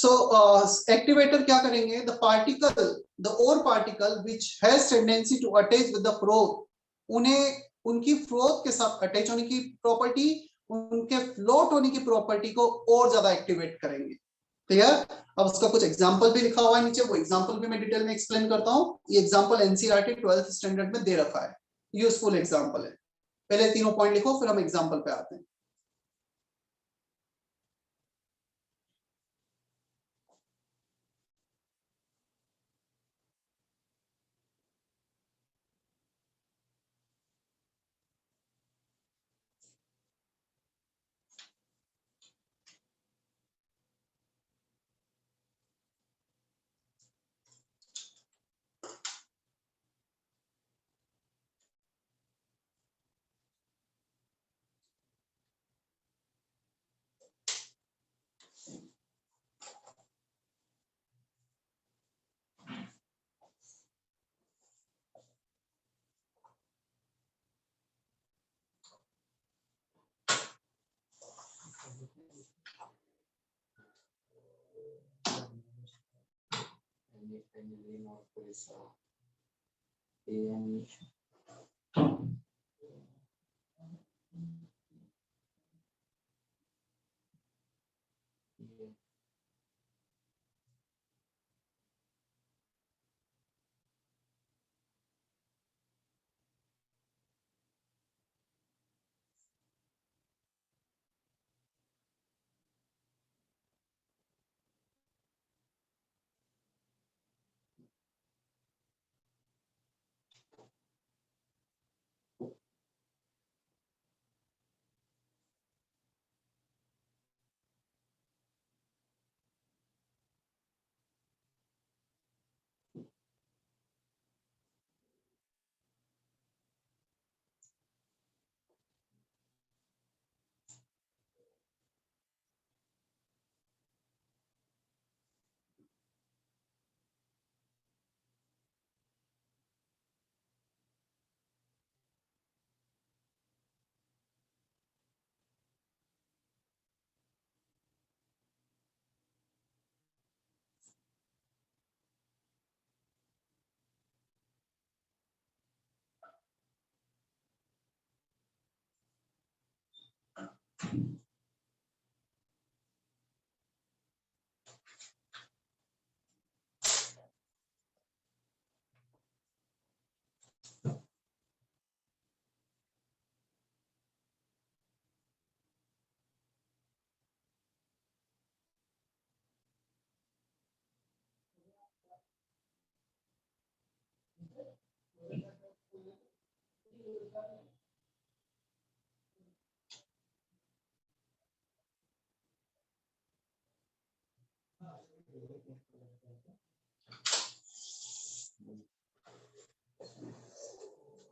सो activator क्या करेंगे, the particle, the ore particle which has tendency to attach with the float, उन्हें उनकी float के साथ अटैच होने की प्रॉपर्टी, उनके फ्लोट होने की प्रॉपर्टी को और ज्यादा एक्टिवेट करेंगे। क्लियर? अब उसका कुछ एग्जांपल भी लिखा हुआ है नीचे, वो एग्जांपल भी मैं डिटेल में एक्सप्लेन करता हूं। ये एग्जांपल एनसीईआरटी 12th स्टैंडर्ड में दे रखा है, यूजफुल एग्जांपल है। पहले तीनों पॉइंट लिखो, फिर हम एग्जांपल पे आते हैं।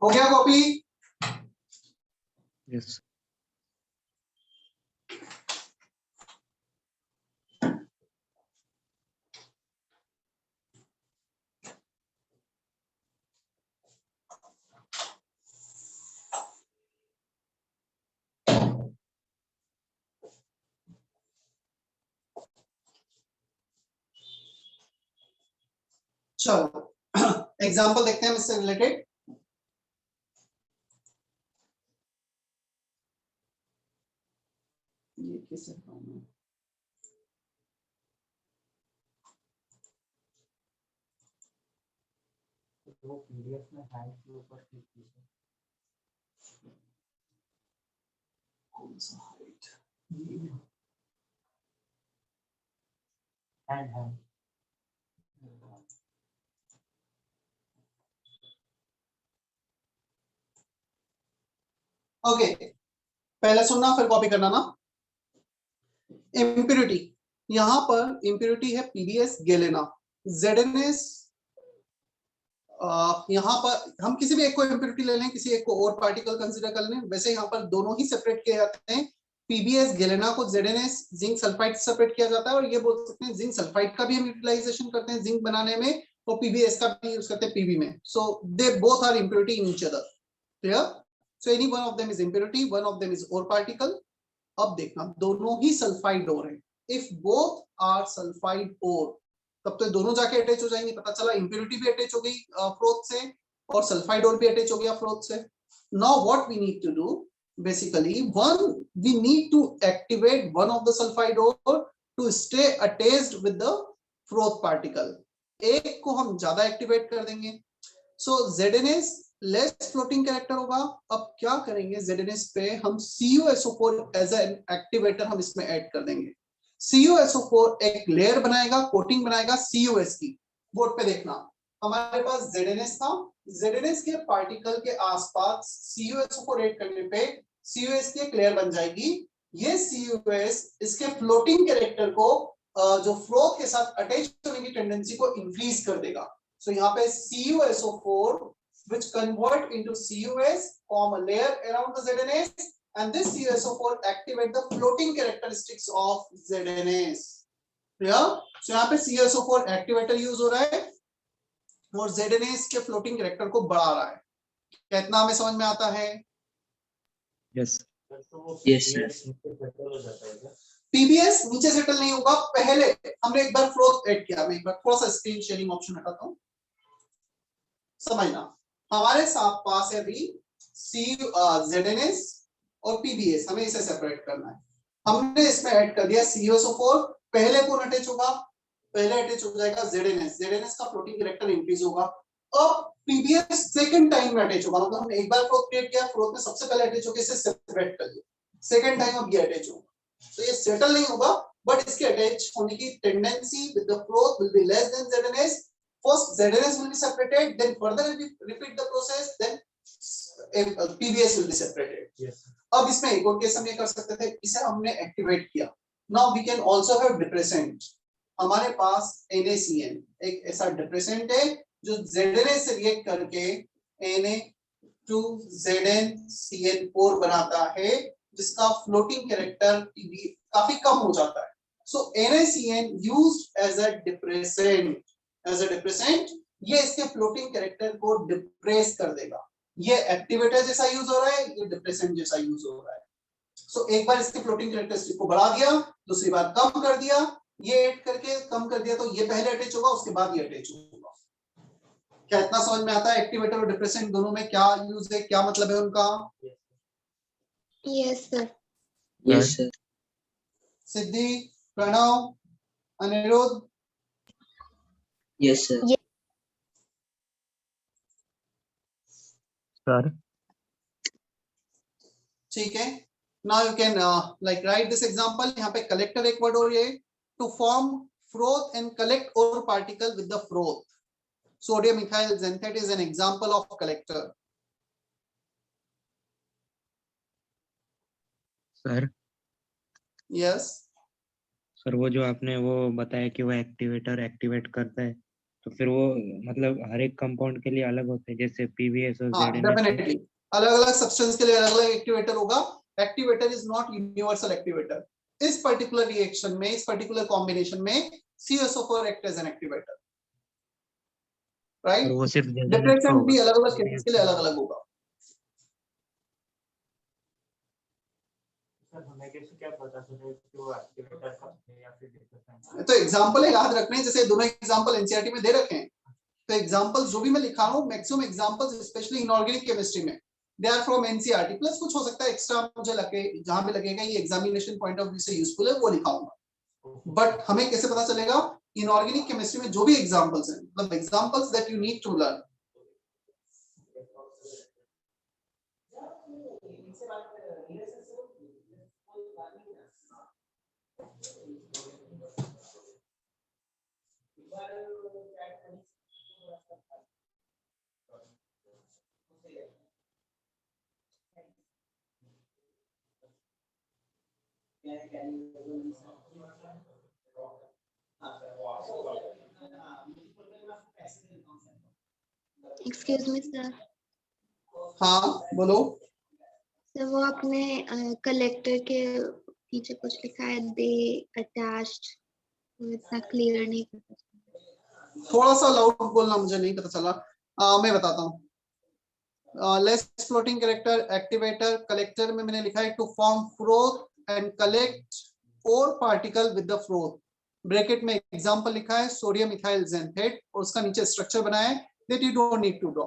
हो गया कॉपी? यस। चलो एग्जांपल देखते हैं इससे रिलेटेड। ये किससे काम है? वो पीडीएफ में हाइड के ऊपर क्लिक कीजिए। कौन सा हाइट? हैंड ओके, पहले सुनना फिर कॉपी करना ना। इम्प्योरिटी, यहां पर इम्प्योरिटी है पीबीएस गैलेना, जेडएनएस। यहाँ पर हम किसी भी एक को इम्प्योरिटी ले लें, किसी एक को और पार्टिकल कंसीडर कर लें। वैसे यहाँ पर दोनों ही सेपरेट किए जाते हैं। पीबीएस गैलेना को जेडएनएस जिंक सल्फाइड सेपरेट किया जाता है, और ये बोल सकते हैं जिंक सल्फाइड का भी हम यूटिलाइजेशन करते हैं जिंक बनाने में, और पीबीएस का भी यूज करते हैं पीबी में। So they both are impurity in each other. Clear? So any one of them is impurity, one of them is ore particle. अब देखना, दोनों ही सल्फाइड ओर है, if both are sulfide ore, तब तो दोनों जाके अटैच हो जाएंगे। पता चला इम्प्योरिटी भी अटैच हो गई फ्लोथ से और सल्फाइड ore भी अटैच हो गया फ्लोथ से। Now what we need to do, basically we need to activate one of the sulfide ore to stay attached with the froth particle। एक को हम ज्यादा एक्टिवेट कर देंगे। So ZnS less floating character होगा। अब क्या करेंगे, ZnS पे हम CuSO4 एज एन एक्टिवेटर हम इसमें ऐड कर देंगे। CuSO4 एक लेयर बनाएगा, कोटिंग बनाएगा CuS की। बोर्ड पे देखना, हमारे पास ZnS था, ZnS के पार्टिकल के आसपास CuSO4 ऐड करने पे CuS की एक लेयर बन जाएगी। ये CuS इसके फ्लोटिंग कैरेक्टर को जो फ्लोथ के साथ अटैच होने की टेंडेंसी को इंक्रीज कर देगा। So यहाँ पे CuSO4 which convert into CuS form a layer around the ZnS and this CuSO4 activate the floating characteristics of ZnS। Yeah? So यहाँ पे CuSO4 एक्टिवेटर यूज हो रहा है और ZnS के फ्लोटिंग कैरेक्टर को बढ़ा रहा है। कितना हमें समझ में आता है? यस यस PBS नीचे सेटल नहीं होगा। पहले हमने एक बार फ्लोथ ऐड किया। मैं एक बार थोड़ा सा स्क्रीन शेयरिंग ऑप्शन हटाता हूँ, समझना। हमारे साथ पास है अभी ZnS और PBS, हमें इसे सेपरेट करना है। हमने इसमें ऐड कर दिया CuSO4, पहले कौन अटैच होगा? पहले अटैच हो जाएगा ZnS का फ्लोटिंग कैरेक्टर इंक्रीज होगा। अब PBS सेकंड टाइम में अटैच होगा, मतलब हमने एक बार फ्लोथ क्रिएट किया, फ्लोथ में सबसे पहले अटैच होकर इसे सेपरेट कर दिया, सेकंड टाइम अब ये अटैच होगा। तो ये सेटल नहीं होगा, बट इसके अटैच होने की tendency with the froth will be less than ZnS। First ZnS will be separated, then further repeat the process, then PBS will be separated। Yes। अब इसमें एक और केस हम ये कर सकते थे, इसे हमने एक्टिवेट किया। Now we can also have depressant। हमारे पास NaCN एक ऐसा डिप्रेसेंट है जो ZnS से रिएक्ट करके Na2ZnCN4 बनाता है, जिसका फ्लोटिंग कैरेक्टर काफी कम हो जाता है। So NaCN used as a depressant, ये इसके फ्लोटिंग कैरेक्टर को डिप्रेस कर देगा। ये एक्टिवेटर जैसा यूज हो रहा है, ये डिप्रेसेंट जैसा यूज हो रहा है। सो एक बार इसके फ्लोटिंग कैरेक्टरिस्टिक को बढ़ा दिया, दूसरी बार कम कर दिया, ये ऐड करके कम कर दिया, तो ये पहले अटैच होगा, उसके बाद ये अटैच होगा। क्या इतना समझ में आता है? एक्टिवेटर और डिप्रेसेंट दोनों में क्या यूज है, क्या मतलब है उनका? Yes sir. Yes sir. Siddhi, Pranav, Aniruddh? Yes sir. Sir ठीक है। Now you can like write this example. यहाँ पे कलेक्टर एक वर्ड और ये to form froth and collect ore particle with the froth. Sodium methyl xanthate is an example of collector. Sir yes sir, वो जो आपने वो बताया कि वो एक्टिवेटर एक्टिवेट करता है, तो फिर वो मतलब हर एक कंपाउंड के लिए अलग होते हैं, जैसे PBS और ZnS। डेफिनेटली अलग अलग सब्सटेंस के लिए अलग अलग एक्टिवेटर होगा। Activator is not universal activator. इस पर्टिकुलर रिएक्शन में, इस पर्टिकुलर कॉम्बिनेशन में CuSO4 act as an activator, right? वो सिर्फ डिप्रेसेंट भी अलग अलग केसेस के लिए अलग अलग होगा। सर हमें कैसे क्या पता चले कि वो एक्टिवेटर का है या फिर डिप्रेसेंट? तो एग्जांपल है, याद रखने, जैसे दोनों एग्जांपल एनसीईआरटी में दे रखे हैं। तो एग्जांपल जो भी मैं लिखा रहा हूं, maximum examples specially inorganic chemistry में they are from NCERT, plus कुछ हो सकता है एक्स्ट्रा मुझे लगे, जहां पे लगेगा ये एग्जामिनेशन पॉइंट ऑफ व्यू से यूजफुल है, वो लिखाऊंगा। बट हमें कैसे पता चलेगा? इनऑर्गेनिक केमिस्ट्री में जो भी एग्जांपल्स हैं, मतलब examples that you need to learn. Excuse me sir. हाँ बोलो। सर वो आपने कलेक्टर के पीछे कुछ लिखा है, दे अटैच्ड, इतना क्लियर नहीं पता। थोड़ा सा लाउड बोलना, मुझे नहीं पता चला। मैं बताता हूँ। Less floating character, activator, collector में मैंने लिखा है to form froth and collect ore particle with the froth, bracket में एग्जांपल लिखा है सोडियम इथाइल जेंथेट और उसका नीचे स्ट्रक्चर बनाया है, that you don't need to draw.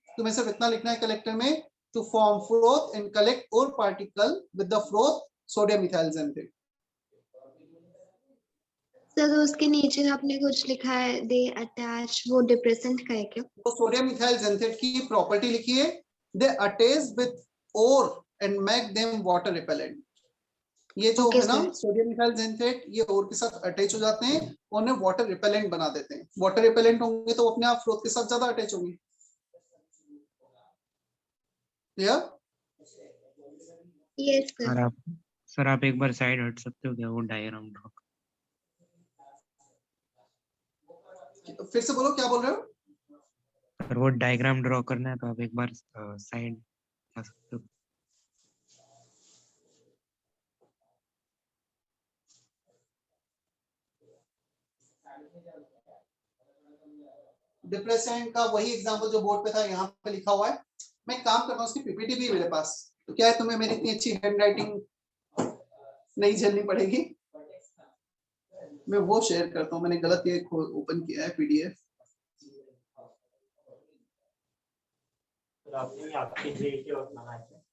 तुम्हें सिर्फ इतना लिखना है कलेक्टर में, to form froth and collect ore particle with the froth sodium ethyl xanthate. Sir तो उसके नीचे आपने कुछ लिखा है दे अटैच, वो डिप्रेसेंट का है क्या? तो सोडियम इथाइल जेंथेट की प्रॉपर्टी लिखी है, they attach with ore and make them water repellent. ये जो Okay, है ना sir. सोडियम इथाइल जेंथेट, ये ओर के साथ अटैच हो जाते हैं और उन्हें वाटर रिपेलेंट बना देते हैं। वाटर रिपेलेंट होंगे तो अपने आप फ्लोथ के साथ ज्यादा अटैच होंगे। क्लियर? Yes, sir. सर आप एक बार साइड हट सकते हो क्या, वो डायग्राम ड्रॉ। फिर से बोलो, क्या बोल रहे हो? सर वो डायग्राम ड्रॉ करना है तो आप एक बार साइड आ सकते हो। डिप्रेसेंट का वही एग्जांपल जो बोर्ड पे था यहाँ पे लिखा हुआ है। मैं काम करता हूँ, उसकी पीपीटी भी है मेरे पास, तो क्या है तुम्हें मेरी इतनी अच्छी हैंडराइटिंग नहीं झेलनी पड़ेगी। मैं वो शेयर करता हूँ, मैंने गलत ये ओपन किया है पीडीएफ। आपने आपकी जेईई और बनाया है।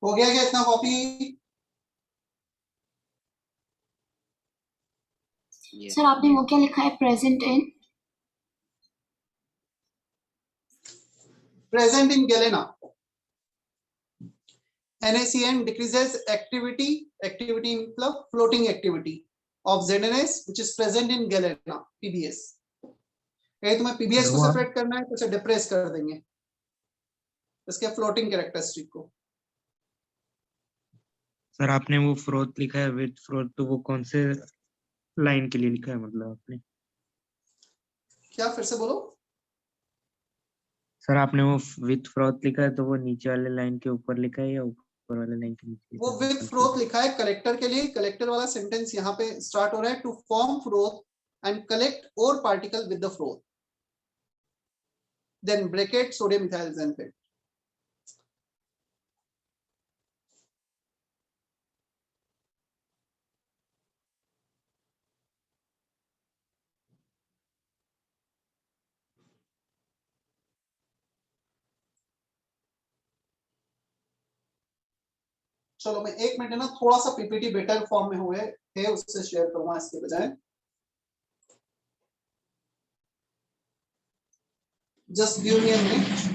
हो गया क्या इतना कॉपी? सर आपने वो क्या लिखा है, present in? Present in galena, NaCN decreases activity मतलब floating activity of ZNS which is present in galena PBS। ये तुम्हें PBS को सेपरेट करना है तो इसे डिप्रेस कर देंगे इसके फ्लोटिंग कैरेक्टरिस्टिक को। सर आपने वो फ्रोथ लिखा है विद फ्रोथ, तो वो कौन से लाइन के लिए लिखा है, मतलब आपने? क्या फिर से बोलो? सर आपने वो विद फ्रोथ लिखा है तो वो नीचे वाले लाइन के ऊपर लिखा है या ऊपर वाले लाइन के नीचे? वो विद फ्रोथ लिखा है कलेक्टर के लिए। कलेक्टर वाला सेंटेंस यहाँ पे स्टार्ट हो रहा है, to form froth and collect ore particle with the froth, then bracket sodium ethyl xanthate. चलो मैं एक मिनट ना थोड़ा सा पीपीटी बेटर फॉर्म में हुए है उससे शेयर करूंगा इसके बजाय। Just give me a minute.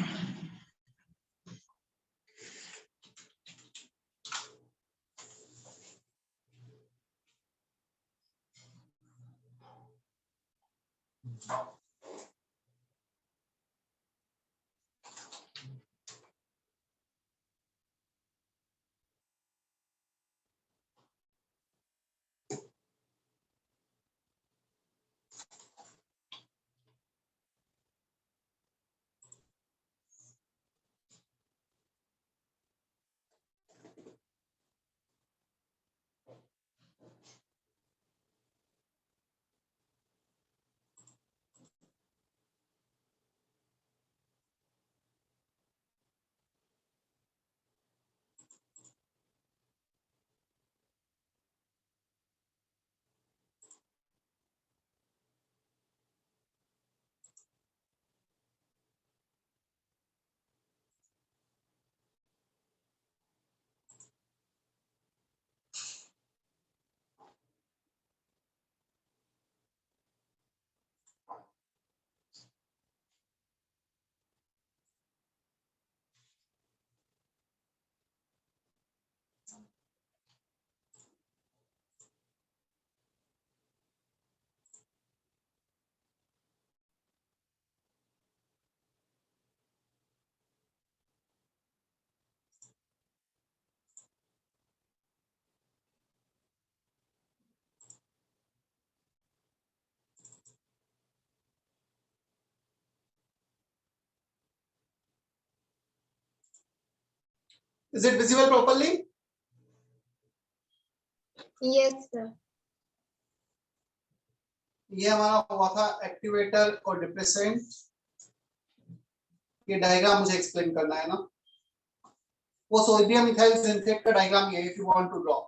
Is it visible properly? Yes, sir. ये हमारा हुआ था एक्टिवेटर और डिप्रेसेंट। ये डायग्राम मुझे एक्सप्लेन करना है ना, वो सोडियम मिथाइल सिंथेट का डायग्राम है, if you want to draw.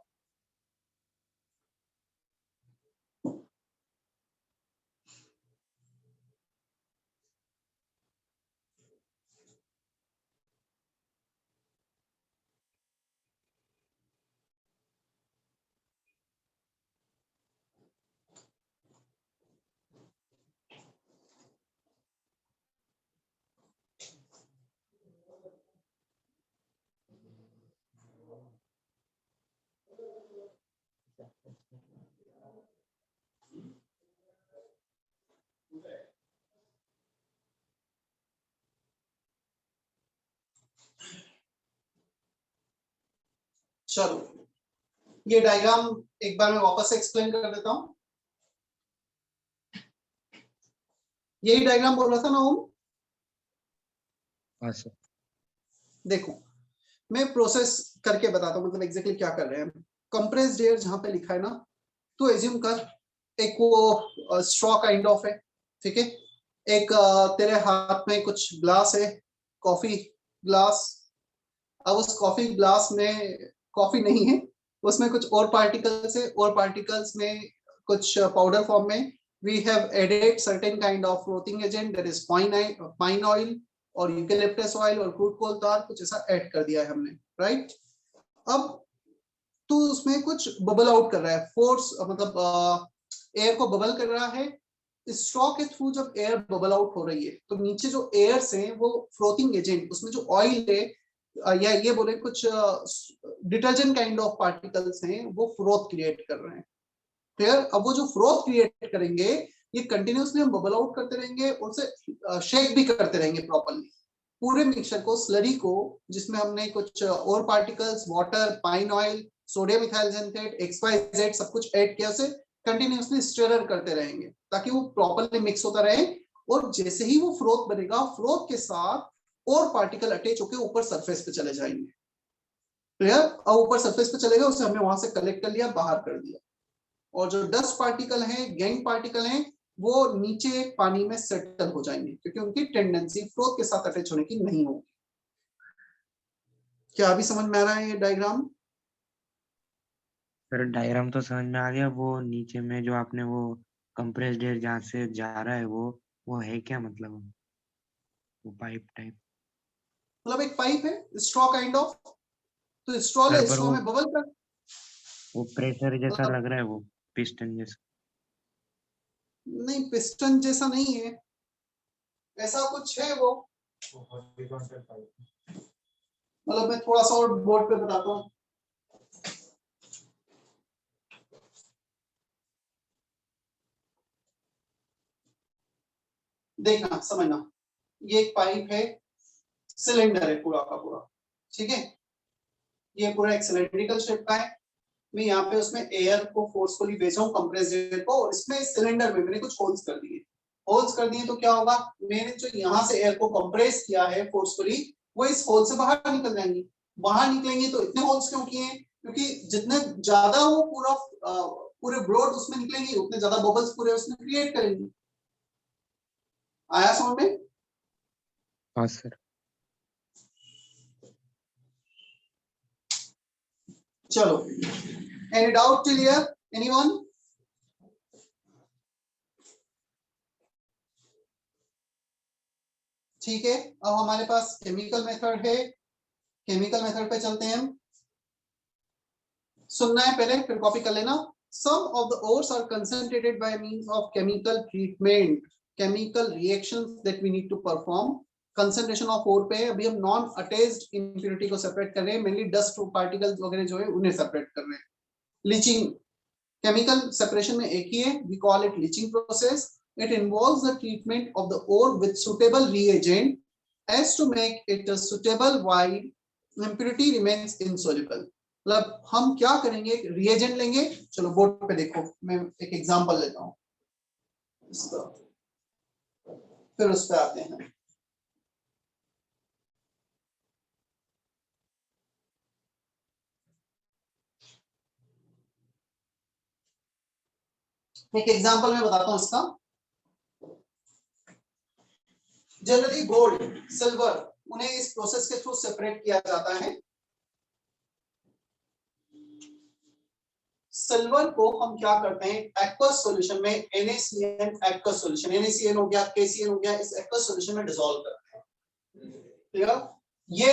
चलो ये डायग्राम एक बार मैं वापस से एक्सप्लेन कर देता हूं। यही डायग्राम बोल रहा था ना ओम? हाँ सर। देखो मैं प्रोसेस करके बताता हूँ, मतलब एग्जैक्टली क्या कर रहे हैं। कंप्रेस्ड एयर जहां पे लिखा है ना, तो एज्यूम कर एक वो स्ट्रॉ काइंड ऑफ है, ठीक है। एक तेरे हाथ में कुछ ग्लास है, कॉफी ग्लास। अब उस कॉफी ग्लास में कॉफी नहीं है, उसमें कुछ और पार्टिकल्स है, और पार्टिकल्स में कुछ पाउडर फॉर्म में we have added certain kind of floating agent, that is pine oil और यूकेलिप्टस ऑयल और क्रूड कोल तार, कुछ ऐसा ऐड कर दिया है हमने, राइट। अब तो उसमें कुछ बबल आउट कर रहा है, फोर्स मतलब एयर को बबल कर रहा है। स्ट्रॉ के थ्रू जब एयर बबल आउट हो रही है तो नीचे जो एयर्स हैं वो फ्लोटिंग एजेंट, उसमें जो ऑयल है या ये बोले कुछ डिटर्जेंट काइंड ऑफ पार्टिकल्स हैं, वो फ्रोथ क्रिएट कर रहे हैं। क्लियर? अब वो जो फ्रोथ क्रिएट करेंगे ये कंटिन्यूअसली हम बबल आउट करते रहेंगे और उसे शेक भी करते रहेंगे प्रॉपर्ली। पूरे मिक्सचर को, स्लरी को, जिसमें हमने कुछ ore particles, water, pine oil, sodium methyl xanthate, XYZ सब कुछ ऐड किया, उसे कंटिन्यूअसली स्टिर करते रहेंगे ताकि वो प्रॉपर्ली मिक्स होता रहे। और जैसे ही वो फ्रोथ बनेगा, फ्रोथ के साथ और पार्टिकल अटैच होकर ऊपर सरफेस पे चले जाएंगे। क्लियर? अब ऊपर सरफेस पे चलेगा, उसे हमने वहां से कलेक्ट कर लिया, बाहर कर दिया। और जो डस्ट पार्टिकल हैं, गैंग पार्टिकल हैं, वो नीचे पानी में सेटल हो जाएंगे क्योंकि उनकी टेंडेंसी फ्लोथ के साथ अटैच होने की नहीं होगी। क्या अभी समझ में आ रहा है ये डायग्राम? सर डायग्राम तो समझ में आ गया, वो नीचे में जो आपने वो कंप्रेस्ड एयर जहाँ से जा रहा है वो है क्या, मतलब वो पाइप टाइप? मतलब एक पाइप है, स्ट्रॉ काइंड ऑफ, तो स्ट्रॉ सर ले, पर स्ट्रॉ में बबल कर, वो प्रेशर जैसा मतलब लग रहा है, वो पिस्टन जैसा। नहीं पिस्टन जैसा नहीं है, ऐसा कुछ है वो। Horizontal pipe. मतलब मैं थोड़ा सा और बोर्ड पे बताता हूँ। देखना, समझना, ये एक पाइप है, सिलेंडर है पूरा का पूरा, ठीक है। ये पूरा एक सिलेंड्रिकल शेप का है। मैं यहाँ पे उसमें एयर को फोर्सफुली भेजा हूँ, कंप्रेस्ड एयर को, और इसमें सिलेंडर में मैंने कुछ होल्स कर दिए। होल्स कर दिए तो क्या होगा, मैंने जो यहाँ से एयर को कंप्रेस किया है फोर्सफुली, वो इस होल से बाहर निकल जाएंगी। बाहर निकलेंगे तो इतने होल्स क्यों किए हैं? क्योंकि जितने ज्यादा वो पूरा पूरे ब्रॉड उसमें निकलेंगे, उतने ज्यादा बबल्स पूरे उसमें क्रिएट करेंगे। आया समझ में? हाँ सर। चलो, any doubt till here, anyone? ठीक है, अब हमारे पास केमिकल मेथड है, केमिकल मेथड पे चलते हैं हम। सुनना है पहले, फिर कॉपी कर लेना। Some of the ores are concentrated by means of chemical treatment, chemical reactions that we need to perform. Concentration of ore पे अभी हम non attached impurity को सेपरेट कर रहे हैं, mainly dust particles वगैरह जो है उन्हें सेपरेट कर रहे हैं। लीचिंग, केमिकल सेपरेशन में एक ही है, we call it leaching process. It involves the treatment of the ore with suitable reagent as to make it a suitable while impurity remains insoluble. मतलब हम क्या करेंगे, रिएजेंट लेंगे। चलो बोर्ड पे देखो, मैं एक एग्जांपल लेता हूँ इसका, फिर उस पे आते हैं। एक एग्जांपल मैं बताता हूं इसका। जनरली गोल्ड, सिल्वर, उन्हें इस प्रोसेस के थ्रू सेपरेट किया जाता है। सिल्वर को हम क्या करते हैं, एक्वस सॉल्यूशन में NaCN एक्वस सॉल्यूशन, NaCN हो गया, KCN हो गया, इस एक्वस सॉल्यूशन में डिसॉल्व करते हैं। क्लियर? ये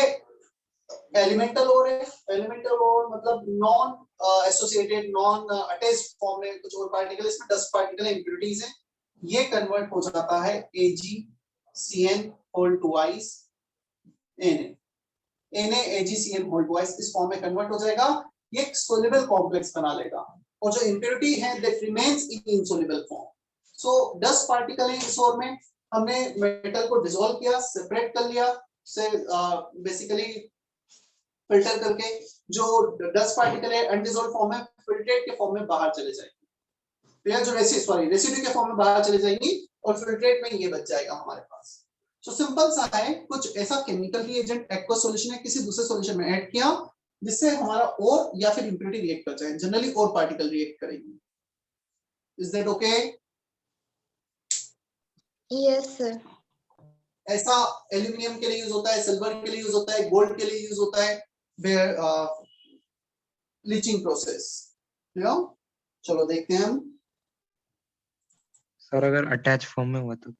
एलिमेंटल ओर है। एलिमेंटल ओर मतलब non associated, non attached form में कुछ और पार्टिकल, इसमें 10 पार्टिकल इंप्योरिटीज हैं। ये कन्वर्ट हो जाता है AgCN whole twice NaAgCN whole twice, इस फॉर्म में कन्वर्ट हो जाएगा। ये एक सोल्युबल कॉम्प्लेक्स बना लेगा, और जो इंप्योरिटी है that remains in insoluble form. So 10 particle है इस ओर में, हमने मेटल को डिसॉल्व किया, सेपरेट कर लिया, से बेसिकली फिल्टर करके जो 10 पार्टिकल है अनडिसॉल्व फॉर्म में फिल्ट्रेट के फॉर्म में बाहर चले जाएंगे, या जो रेसिड्यू के फॉर्म में बाहर चले जाएंगी, और फिल्ट्रेट में ये बच जाएगा हमारे पास। तो सिंपल सा है, कुछ ऐसा केमिकल रिएजेंट एक्वस सॉल्यूशन है किसी दूसरे सॉल्यूशन में ऐड किया, जिससे हमारा और या फिर इंप्योरिटी रिएक्ट कर जाए। जनरली और पार्टिकल रिएक्ट करेंगे। Is that okay? Yes sir. ऐसा एल्यूमिनियम के लिए यूज होता है, सिल्वर के लिए यूज होता है, गोल्ड के लिए यूज होता है, लीचिंग प्रोसेस। चलो देखते हैं हम। सर अगर अटैच फॉर्म में हुआ तो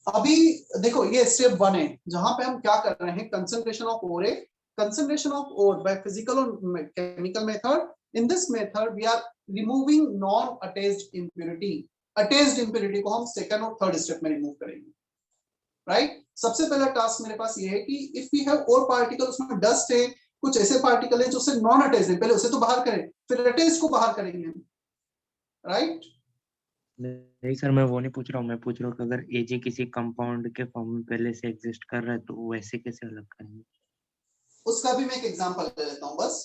अभी देखो, ये स्टेप 1 है, जहां पे हम क्या कर रहे हैं, कंसंट्रेशन ऑफ ओर है। Concentration of ore by physical और chemical method. In this method we are removing non attached impurity. Attached impurity को हम सेकंड और थर्ड स्टेप में रिमूव करेंगे, राइट? सबसे पहला टास्क मेरे पास ये है कि if we have ore particle, उसमें डस्ट है, कुछ ऐसे पार्टिकल है जो से नॉन अटैच्ड है, पहले उसे तो बाहर करें, फिर अटैच्ड को बाहर करेंगे हम, राइट? नहीं सर, मैं वो नहीं पूछ रहा हूँ, मैं पूछ रहा हूँ कि अगर Ag किसी कंपाउंड के फॉर्म में पहले से एग्जिस्ट कर रहा है तो वैसे कैसे अलग करेंगे? उसका भी मैं एक एग्जांपल ले लेता हूँ बस।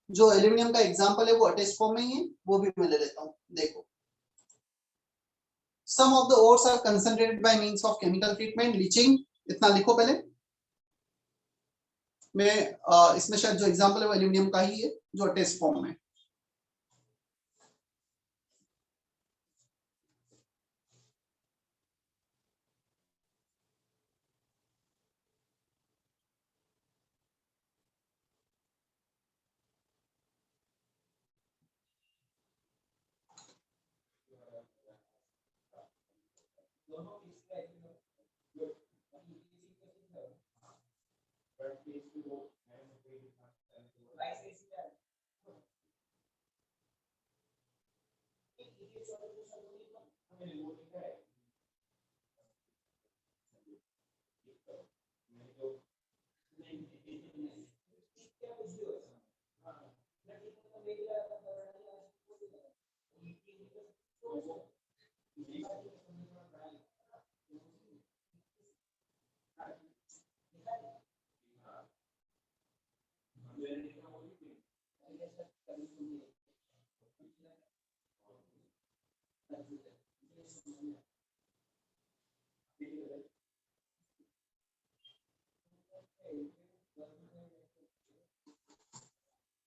जो एल्यूमिनियम का एग्जांपल है वो अटैच्ड फॉर्म में ही है, वो भी मैं ले लेता हूँ। देखो, some of the ores are concentrated by means of chemical treatment, leaching, इतना लिखो पहले। मैं इसमें शायद जो एग्जांपल है वो एल्यूमिनियम का ही है, जो अटैच्ड फॉर्म में।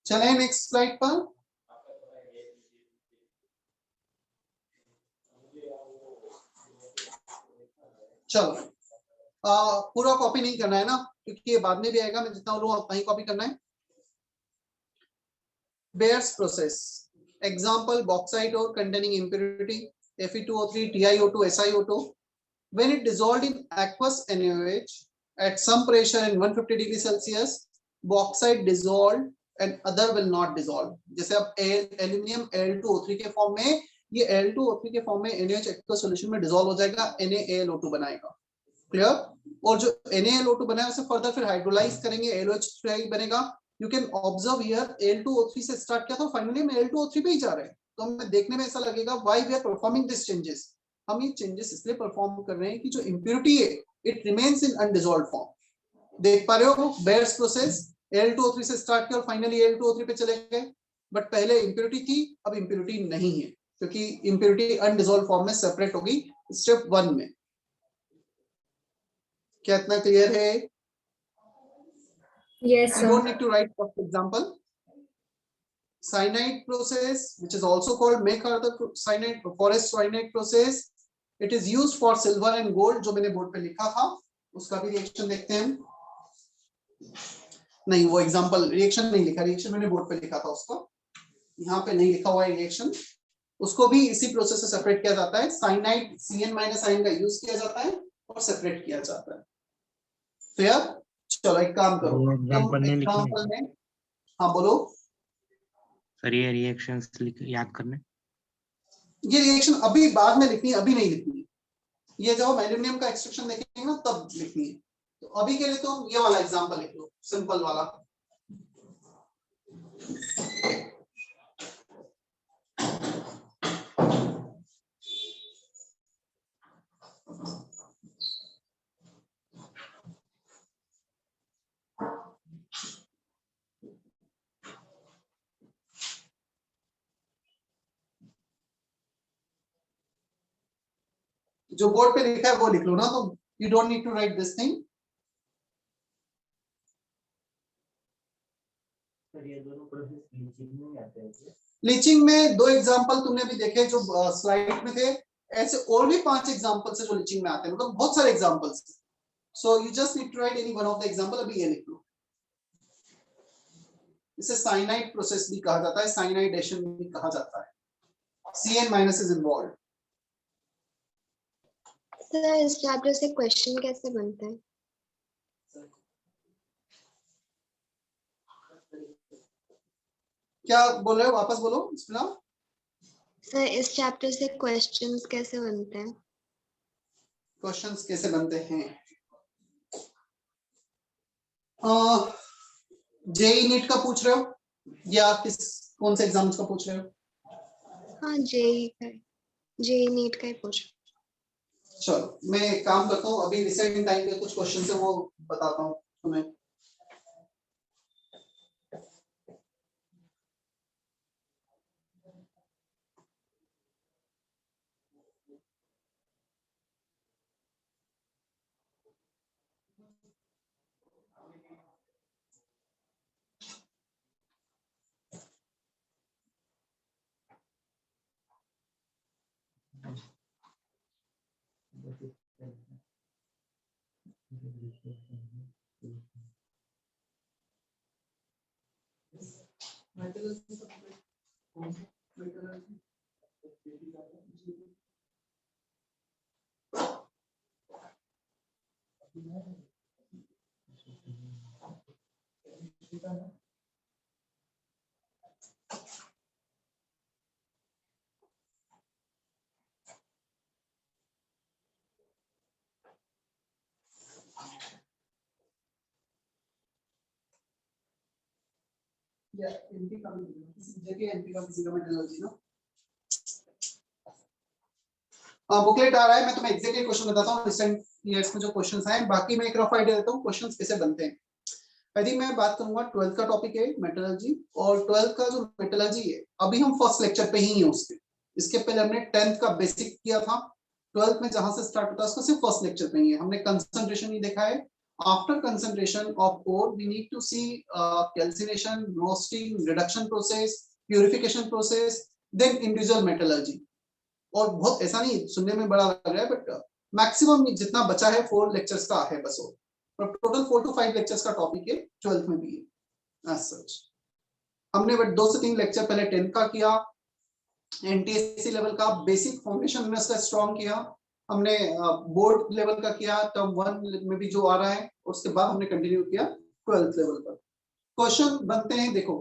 चले नेक्स्ट स्लाइड पर। चलो, पूरा कॉपी नहीं करना है ना, क्योंकि ये बाद में भी आएगा, मैं जितना बोलूँ उतना ही कॉपी करना है। Bayer's process example, bauxite ore containing impurity Fe2O3 TiO2 SiO2 when it dissolved in aqueous NaOH at some pressure in 150 degree Celsius, bauxite dissolved and other will not dissolve। जैसे अब एल्यूमिनियम Al2O3 के form में, ये Al2O3 के form में NaOH aqueous solution में dissolve हो जाएगा, NaAlO2 बनाएगा। क्लियर? और जो NaAlO2 बनाया उसे फर्दर फिर हाइड्रोलाइज करेंगे, AlOH बनेगा। You can observe here Al2O3 से स्टार्ट किया था, फाइनली हम Al2O3 पे ही जा रहे हैं। तो हमें देखने में ऐसा लगेगा why we are performing this changes। हम ये चेंजेस इसलिए परफॉर्म कर रहे हैं कि जो इंप्योरिटी है इट रिमेन्स इन अनडिसॉल्व्ड फॉर्म। देख पा रहे हो बेयर्स प्रोसेस, Al2O3 से स्टार्ट किया और फाइनली Al2O3 पे चले गए, बट पहले इंप्योरिटी थी, अब इंप्योरिटी नहीं है, क्योंकि इंप्योरिटी अनडिसॉल्व्ड फॉर्म में सेपरेट होगी स्टेप 1 में। क्या इतना क्लियर है? Yes, You sir. don't need to write first example. cyanide process, which is also called McArthur cyanide forest cyanide process. It is used for silver and gold, जो मैंने board पे लिखा था, उसका भी रिएक्शन देखते हैं। नहीं, वो एग्जांपल रिएक्शन नहीं लिखा, रिएक्शन मैंने बोर्ड पे लिखा था, उसको यहाँ पे नहीं लिखा हुआ है रिएक्शन। उसको भी इसी प्रोसेस से सेपरेट किया जाता है। साइनाइड CN- आयन का यूज किया जाता है और सेपरेट किया जाता है। क्लियर? चलो एक काम करो, एग्जांपल नहीं लिखना है। एग्जांपल में, हाँ बोलो। सर ये रिएक्शंस याद करने, ये रिएक्शन अभी बाद में लिखनी है, अभी नहीं लिखनी है। ये जब हम एल्यूमिनियम का एक्सट्रैक्शन देखेंगे ना तब लिखनी है। तो अभी के लिए तो ये वाला एग्जांपल लिख लो, सिंपल वाला। जो बोर्ड पे लिखा है वो लिख लो ना, तो you don't need to write this thing. Sir ये दोनों प्रोसेस लीचिंग में आते हैं क्या? लीचिंग में दो एग्जांपल तुमने भी देखे जो स्लाइड में थे, ऐसे और भी 5 एग्जांपल्स है जो लीचिंग में आते हैं, मतलब बहुत सारे examples. So you just need to write any one of the example. अभी ये लिख लो। इसे साइनाइड प्रोसेस भी कहा जाता है, साइनाइडेशन भी कहा जाता है। CN- is involved. सर इस चैप्टर से क्वेश्चन कैसे बनता है? क्या बोल रहे हो, वापस बोलो। सर इस चैप्टर से क्वेश्चंस कैसे बनते हैं? क्वेश्चंस कैसे बनते हैं? जेई नीट का पूछ रहे हो या कौन से एग्जाम्स का पूछ रहे हो? हाँ जेई नीट का ही पूछ। चलो मैं एक काम करता हूँ, अभी रिसेंट टाइम के कुछ क्वेश्चन है वो बताता हूँ तुम्हें। या एमपी का भी किसी जगह एमपी का किसी का मेटलर्जी ना बुकलेट आ रहा है। मैं तुम्हें एग्जैक्टली क्वेश्चन बताता हूँ रिसेंट ईयर्स में जो क्वेश्चंस आए, बाकी मैं एक रफ आइडिया देता हूँ क्वेश्चंस कैसे बनते हैं। यदि मैं बात करूंगा 12th का टॉपिक है मेटलर्जी, और 12th का जो मेटलर्जी है अभी हम फर्स्ट लेक्चर पे ही हैं उसके। इसके पहले हमने 10th का बेसिक किया था। 12th में जहां से स्टार्ट होता है उसका सिर्फ फर्स्ट लेक्चर पे ही है। हमने कंसंट्रेशन ही देखा है। After concentration of ore we need to see calcination, roasting, reduction process, purification process, then individual metallurgy. और बहुत ऐसा नहीं सुनने में बड़ा लग रहा है, बट मैक्सिमम जितना बचा है 4 लेक्चर्स का है बस। और टोटल 4 to 5 लेक्चर्स का टॉपिक है 12th में भी है। as such हमने बट 2 से 3 लेक्चर पहले 10th का किया, एनटीएससी लेवल का बेसिक फाउंडेशन हमने इसका स्ट्रॉन्ग किया। हमने बोर्ड लेवल का किया, टर्म 1 में भी जो आ रहा है, उसके बाद हमने कंटिन्यू किया 12th लेवल पर। क्वेश्चन बनते हैं, देखो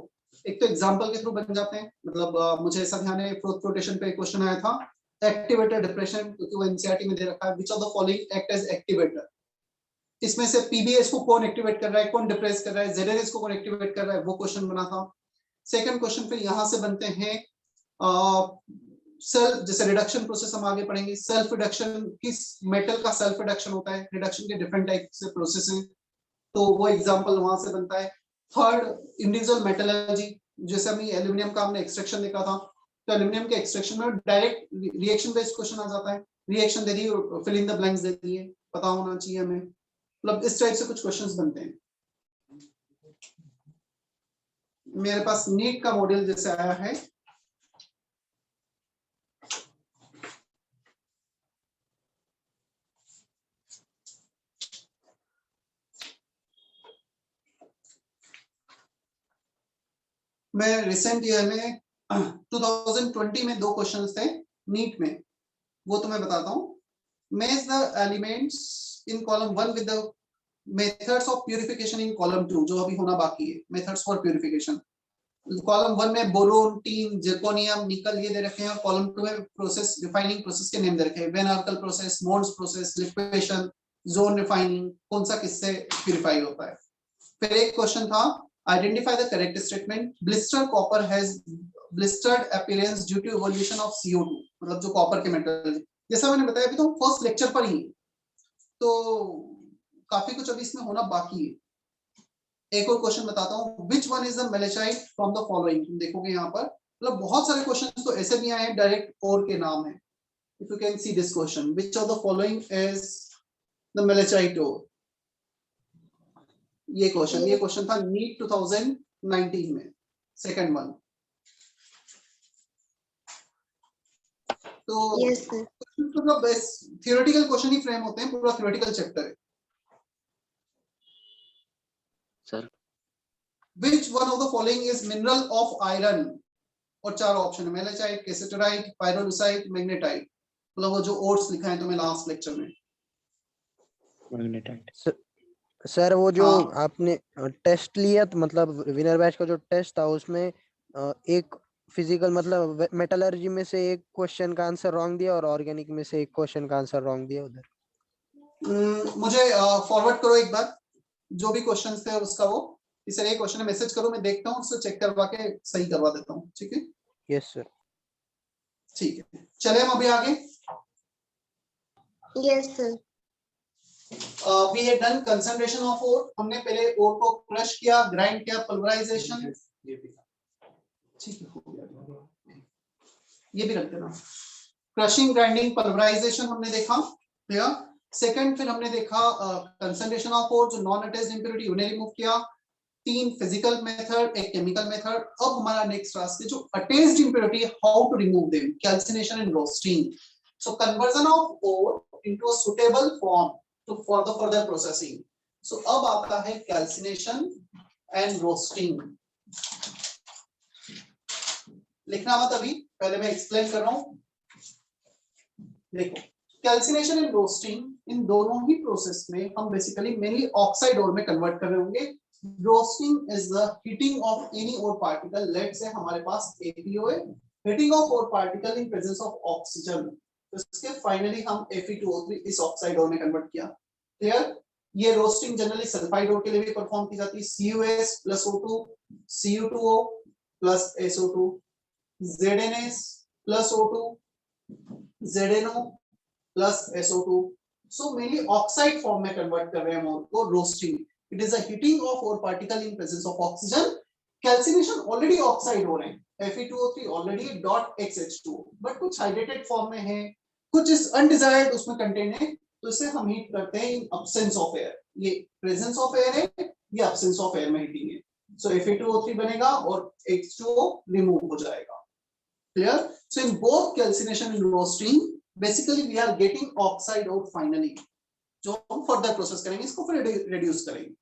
एक तो एग्जांपल के थ्रू बन जाते हैं। मतलब मुझे ऐसा ध्यान है फ्लोथ फ्लोटेशन पे क्वेश्चन आया था, एक्टिवेटर डिप्रेशन, क्योंकि वो एनसीईआरटी में दे रखा है। Which of the following act as activator? इसमें से पीबीएस को कौन एक्टिवेट कर रहा है, कौन डिप्रेस कर रहा है, जेडएनएस को कौन एक्टिवेट कर रहा है, वो क्वेश्चन बना था। सेकंड क्वेश्चन फिर यहां से बनते हैं सेल्फ, जैसे रिडक्शन प्रोसेस हम आगे पढ़ेंगे। सेल्फ रिडक्शन, किस मेटल का सेल्फ रिडक्शन होता है, रिडक्शन के डिफरेंट टाइप से प्रोसेस हैं, तो वो एग्जांपल वहां से बनता है। थर्ड इंडिविजुअल मेटलर्जी, जैसे हमने एल्यूमिनियम का हमने एक्सट्रैक्शन देखा था, तो एल्यूमिनियम के एक्सट्रैक्शन में डायरेक्ट रिएक्शन बेस्ड क्वेश्चन आ जाता है। रिएक्शन दे दी, फिल इन द ब्लैंक्स दे दिए, पता होना चाहिए हमें। मतलब इस टाइप से कुछ क्वेश्चंस बनते हैं। मेरे पास नीट का मॉड्यूल जैसे आया है, मैं रिसेंट ईयर में 2020 में 2 क्वेश्चंस थे नीट में, वो तो मैं बताता हूँ। Match the elements in column 1 with the methods of purification in column 2, जो अभी होना बाकी है, मेथड्स फॉर प्यूरिफिकेशन। कॉलम 1 में बोरोन, टीन, जिर्कोनियम, निकल ये दे रखे हैं, और कॉलम 2 में प्रोसेस, रिफाइनिंग प्रोसेस के नेम दे रखे हैं, van Arkel process, Mond's process, liquidation, zone refining, कौन सा किससे प्यूरिफाई होता है। फिर एक क्वेश्चन था, identify the correct statement, blister copper has blistered appearance due to evolution of CO2, मतलब जो कॉपर के मेटल, जैसा मैंने बताया अभी तो फर्स्ट लेक्चर पर ही, तो काफी कुछ अभी इसमें होना बाकी है। एक और क्वेश्चन बताता हूँ, which one is the malachite from the following, तुम देखोगे यहाँ पर, मतलब बहुत सारे क्वेश्चन तो ऐसे भी आए हैं डायरेक्ट और के नाम है। If you can see this question, which of the following is the malachite ore, ये क्वेश्चन था नीट 2019 में, सेकंड वन। तो यस सर। मतलब थियोरेटिकल क्वेश्चन ही फ्रेम होते हैं, पूरा थियोरेटिकल चैप्टर है। Sir Which one of the following is mineral of iron? और 4 ऑप्शन है, मेलेचाइट, कैसेटराइट, पायरोलुसाइट, मैग्नेटाइट, मतलब वो जो ओर्स लिखा है तुम्हें लास्ट लेक्चर में। मैग्नेटाइट। सर वो जो हाँ। आपने टेस्ट लिया, तो मतलब विनर बैच का जो टेस्ट था उसमें एक फिजिकल मतलब मेटलर्जी में से एक क्वेश्चन का आंसर रॉन्ग दिया और ऑर्गेनिक में से एक क्वेश्चन का आंसर रॉन्ग दिया उधर। मुझे फॉरवर्ड करो एक बार जो भी क्वेश्चंस थे उसका, वो इस तरह क्वेश्चन है, मैसेज करो, मैं देखता हूँ, उससे चेक करवा के सही करवा देता हूँ, ठीक है। Yes sir. ठीक है, चले हम अभी आगे। Yes sir. We had done concentration of ore, हमने पहले ओर को क्रश किया, ग्राइंड किया, पल्वराइजेशन, ठीक है, हो गया, ये भी रख देना। क्रशिंग, ग्राइंडिंग, पल्वराइजेशन हमने देखा, क्लियर। सेकंड फिर हमने देखा कंसंट्रेशन ऑफ ओर, जो नॉन अटैच्ड इंप्योरिटी उन्हें रिमूव किया। 3 फिजिकल मेथड, एक केमिकल मेथड। अब हमारा नेक्स्ट टास्क है जो attached impurity, how to remove them, calcination and roasting. So conversion of ore into a suitable form to for the further processing. So अब आता है कैल्सिनेशन एंड रोस्टिंग। लिखना मत अभी, पहले मैं एक्सप्लेन कर रहा हूं। देखो, कैल्सिनेशन एंड रोस्टिंग, इन दोनों ही प्रोसेस में हम बेसिकली मेनली ऑक्साइड ओर में कन्वर्ट कर रहे होंगे। Roasting is the heating of any ore particle, let's say हमारे पास APO है, heating of ore particle in presence of oxygen, तो इसके फाइनली हम Fe2O3 इस ऑक्साइड ओर में कन्वर्ट किया, क्लियर। ये रोस्टिंग जनरली सल्फाइड ओर के लिए भी परफॉर्म की जाती है, CuS + O2, Cu2O + SO2, ZnS + O2, ZnO + SO2। So mainly oxide form में कन्वर्ट कर रहे हैं ओर को, roasting. It is a heating of ore particle in presence of oxygen. Calcination already oxide हो रहे हैं, Fe2O3 already .XH2, but कुछ hydrated form में है, कुछ इस अनडिजायर्ड उसमें कंटेन है, तो इसे हम हीट करते हैं इन अब्सेंस ऑफ एयर। ये प्रेजेंस ऑफ एयर है, ये अब्सेंस ऑफ एयर में हीटिंग है। सो Fe2O3 बनेगा और H2O रिमूव हो जाएगा, clear. So in both calcination and roasting basically we are getting oxide out finally, जो हम फर्दर प्रोसेस करेंगे, इसको फिर रिड्यूस करेंगे,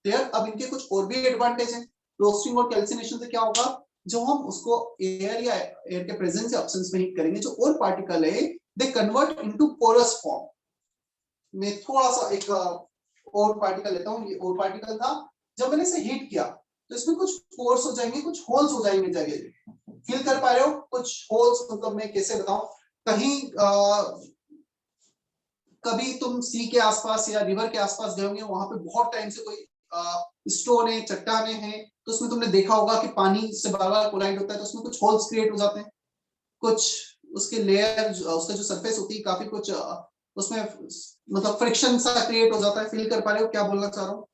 क्लियर। अब इनके कुछ और भी एडवांटेज हैं। रोस्टिंग और कैल्सिनेशन से क्या होगा, जो हम उसको एयर या एयर के प्रेजेंस या एब्सेंस में हीट करेंगे, जो और पार्टिकल है they convert into porous form. मैं थोड़ा सा एक और पार्टिकल लेता हूं, ये और पार्टिकल था, जब मैंने इसे हीट किया तो इसमें कुछ पोर्स हो जाएंगे, कुछ होल्स हो जाएंगे जगह, फील कर पा रहे हो कुछ होल्स, मतलब मैं कैसे बताऊं, कहीं कभी तुम सी के आसपास या रिवर के आसपास गए होंगे, वहां पे बहुत टाइम से कोई स्टोन है, चट्टाने हैं, तो उसमें तुमने देखा होगा कि पानी से बार-बार कोलाइड होता है, तो उसमें कुछ होल्स क्रिएट हो जाते हैं, कुछ उसके लेयर, उसका जो सरफेस होती है काफी कुछ उसमें मतलब फ्रिक्शन सा क्रिएट हो जाता है। फील कर पा रहे हो क्या बोलना चाह रहा हूँ?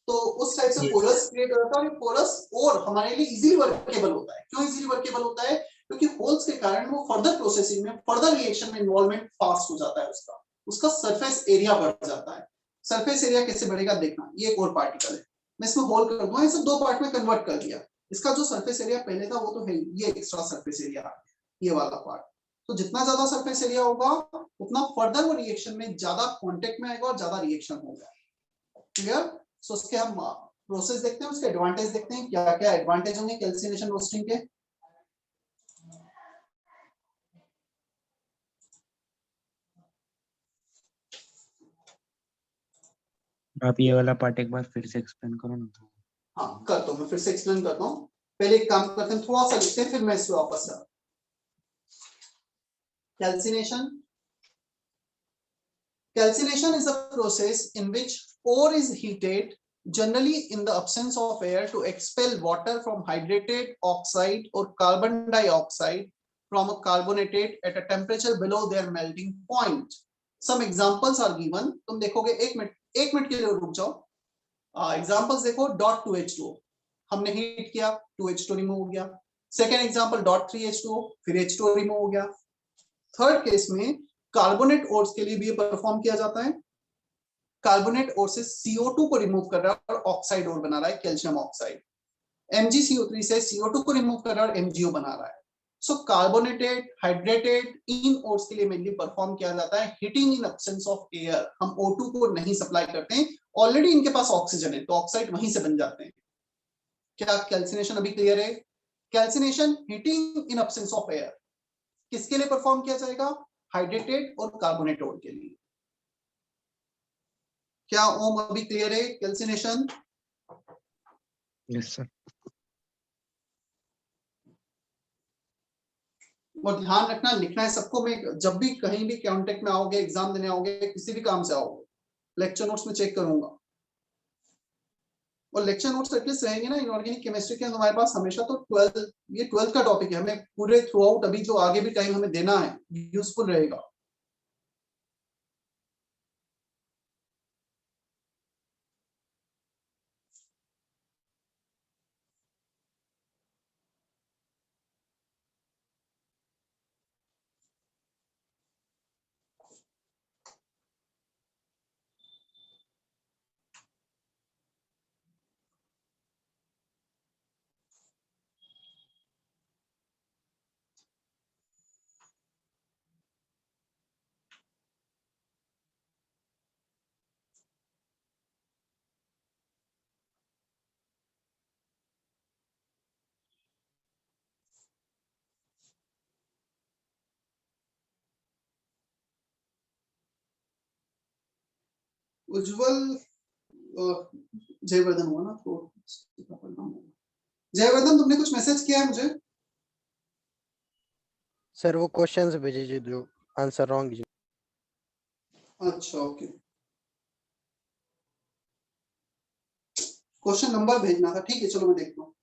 तो उस टाइप से पोरस क्रिएट हो जाता है, और पोरस और हमारे लिए इजीली वर्केबल होता है। क्यों इजीली वर्केबल होता है? क्योंकि होल्स के कारण वो फर्दर प्रोसेसिंग में, फर्दर रिएक्शन में इन्वॉल्वमेंट फास्ट हो जाता है, उसका सरफेस एरिया बढ़ जाता है। सरफेस एरिया कैसे बढ़ेगा देखना, ये एक और पार्टिकल है, मैं इसमें होल कर दूंगा, इसे दो पार्ट में कन्वर्ट कर दिया। इसका जो सरफेस एरिया पहले था वो तो है, ये एक्स्ट्रा सरफेस एरिया ये वाला पार्ट। तो जितना ज्यादा सरफेस एरिया होगा उतना फर्दर वो रिएक्शन में ज्यादा कांटेक्ट में आएगा और ज्यादा रिएक्शन होगा। क्लियर? सो उसके हम प्रोसेस देखते हैं, उसके एडवांटेज देखते हैं, क्या क्या एडवांटेज होंगे कैल्सिनेशन रोस्टिंग के। आप ये वाला पार्ट एक बार फिर से एक्सप्लेन करो ना। हाँ करता हूँ, मैं फिर से एक्सप्लेन करता हूँ। पहले एक काम करते हैं, थोड़ा सा लिखते हैं फिर मैं इसमें वापस आ। Calcination. Calcination is a process in which ore is heated, generally in the absence of air, to expel water from hydrated oxide or carbon dioxide from a carbonated at a temperature below their melting point. Some examples are given. तुम देखोगे एक minute के लिए रुक जाओ। Examples देखो, .2H2O हमने heat किया, 2H2 रिमूव हो गया। सेकेंड एग्जांपल .3H2O, फिर H2O रिमूव हो गया। थर्ड केस में कार्बोनेट ओर्स के लिए भी ये परफॉर्म किया जाता है। कार्बोनेट ओर से CO2 को रिमूव कर रहा है और ऑक्साइड ओर बना रहा है, कैल्शियम ऑक्साइड। MgCO3 से CO2 को रिमूव कर रहा है और MgO बना रहा है। सो कार्बोनेटेड, हाइड्रेटेड इन ओर्स के लिए मेनली परफॉर्म किया जाता है heating in absence of air. हम O2 को नहीं सप्लाई करते हैं, ऑलरेडी इनके पास ऑक्सीजन है तो ऑक्साइड वहीं से बन जाते हैं। क्या कैल्सिनेशन अभी क्लियर है? Calcination heating in absence of air किसके लिए परफॉर्म किया जाएगा? हाइड्रेटेड और कार्बोनेट ओर के लिए। क्या ओम अभी क्लियर है? कैल्सिनेशन। Yes sir. और ध्यान रखना, लिखना है सबको। मैं जब भी कहीं भी कांटेक्ट में आओगे, एग्जाम देने आओगे, किसी भी काम से आओगे, लेक्चर नोट्स में चेक करूंगा। और लेक्चर नोट्स एटलीस्ट रहेंगे ना इनऑर्गेनिक केमिस्ट्री के हमारे पास हमेशा। तो 12th का टॉपिक है, हमें पूरे थ्रू आउट अभी जो आगे भी टाइम हमें देना है यूजफुल रहेगा। उज्जवल जयवर्धन हुआ ना, तो जयवर्धन तुमने कुछ मैसेज किया है मुझे? सर वो क्वेश्चंस भेजिए जो आंसर रॉन्ग। अच्छा ओके, क्वेश्चन नंबर भेजना था, ठीक है चलो मैं देखता हूँ।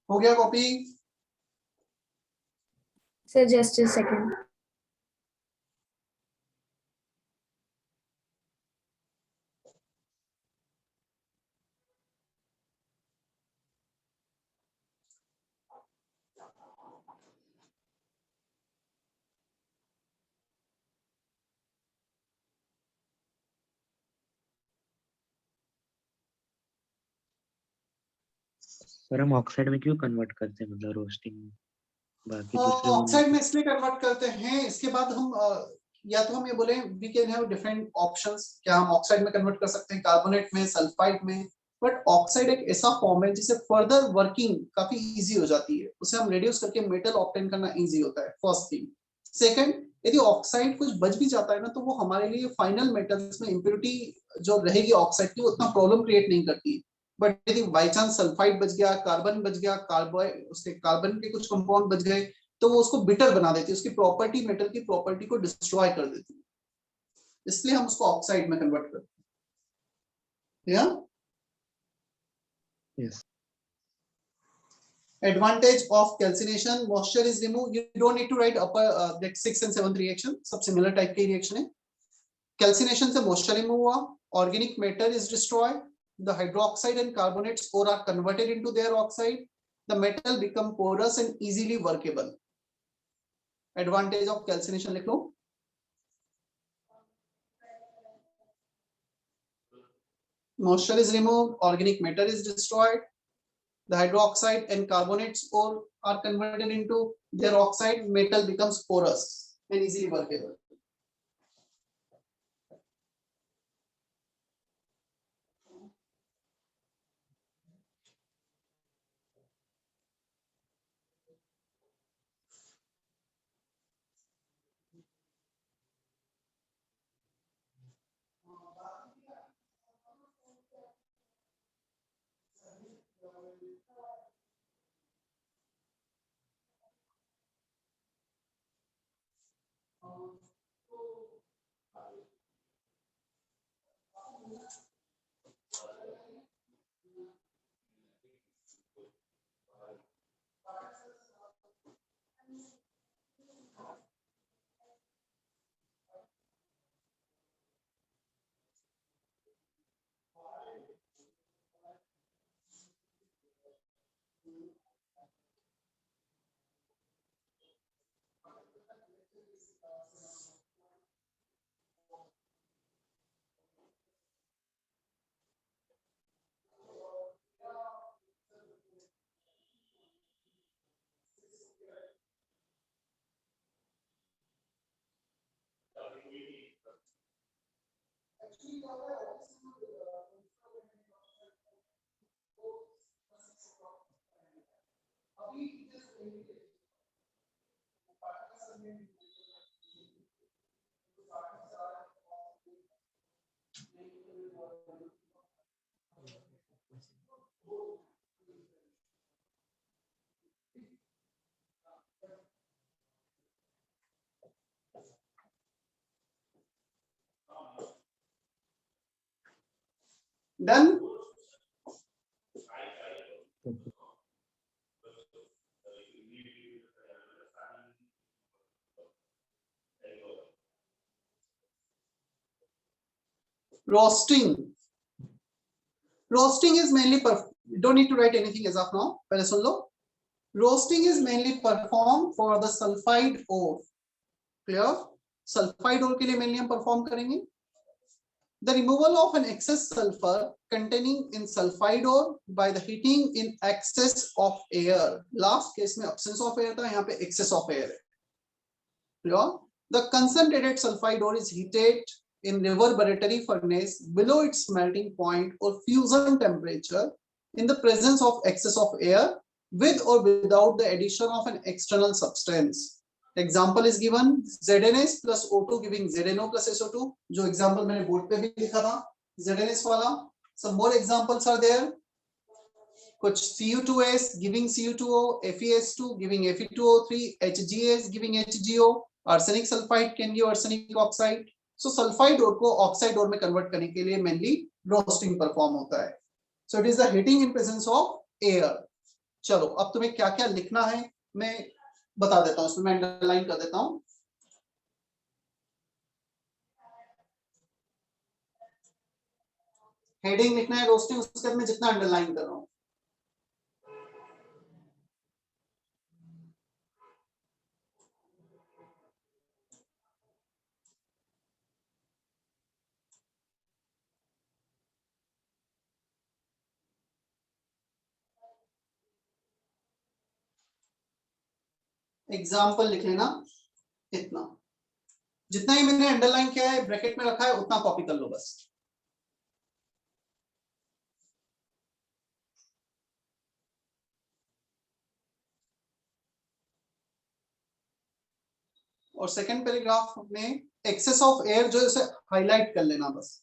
हो गया copy? Sir, just a second. Sir हम ऑक्साइड में क्यों कन्वर्ट करते हैं, मतलब रोस्टिंग में? बाकी दूसरे ऑक्साइड में इसलिए कन्वर्ट करते हैं, इसके बाद हम या तो हम ये बोले we can have different options, क्या हम ऑक्साइड में कन्वर्ट कर सकते हैं, कार्बोनेट में, सल्फाइड में, बट ऑक्साइड एक ऐसा फॉर्म है जिसे फर्दर वर्किंग काफी इजी हो जाती है, उसे हम रिड्यूस करके मेटल ऑब्टेन करना इजी होता है, फर्स्ट थिंग। सेकंड, यदि ऑक्साइड कुछ बच भी जाता है ना तो वो हमारे लिए फाइनल मेटल्स में इम्प्योरिटी जो रहेगी ऑक्साइड की वो उतना प्रॉब्लम क्रिएट नहीं करती। बट यदि बाई चांस सल्फाइड बच गया, कार्बन बच गया, उसके कार्बन के कुछ कंपाउंड बच गए तो वो उसको बिटर बना देती है, उसकी प्रॉपर्टी, मेटल की प्रॉपर्टी को डिस्ट्रॉय कर देती है, इसलिए हम उसको ऑक्साइड में कन्वर्ट करते हैं। Yes. Advantage of calcination, moisture is removed. You don't need to write upper that 6th and 7th reaction, सब similar type के reaction है। Calcination से moisture remove हुआ, organic matter is destroyed, the hydroxide and carbonates ore are converted into their oxide, the metal become porous and easily workable. Advantage of calcination लिख लो। Moisture is removed, organic matter is destroyed, the hydroxide and carbonates ore are converted into their oxide, metal becomes porous and easily workable. Done. Roasting. Roasting is mainly don't need to write anything as of now. पहले सुन लो. Roasting is mainly performed for the sulfide ore. Clear? Sulfide ore के लिए mainly हम perform करेंगे. The removal of an excess sulfur containing in sulfide ore by the heating in excess of air. Last case में absence of air था, यहाँ पे excess of air है. Clear? The concentrated sulfide ore is heated in reverberatory furnace below its melting point or fusion temperature in the presence of excess of air with or without the addition of an external substance. Example is given ZnS plus O2 giving ZnO plus SO2. जो example मैंने board पे भी लिखा था ZnS वाला. Some more examples are there. कुछ Cu2S giving Cu2O, FeS2 giving Fe2O3, HgS giving HgO, arsenic sulfide can give arsenic oxide. So sulfide ore को oxide ore में convert करने के लिए mainly roasting perform होता है. So it is the heating in presence of air. चलो अब तुम्हें क्या क्या लिखना है मैं बता देता हूँ, इसमें मैं अंडरलाइन कर देता हूँ. हेडिंग लिखना है रोस्टिंग, उसके बाद मैं जितना अंडरलाइन कर रहा हूँ. एग्जाम्पल लिख लेना इतना. जितना ही मैंने अंडरलाइन किया है, ब्रैकेट में रखा है, उतना कॉपी कर लो बस। और सेकंड पैराग्राफ में एक्सेस ऑफ एयर जो इसे हाईलाइट कर लेना बस।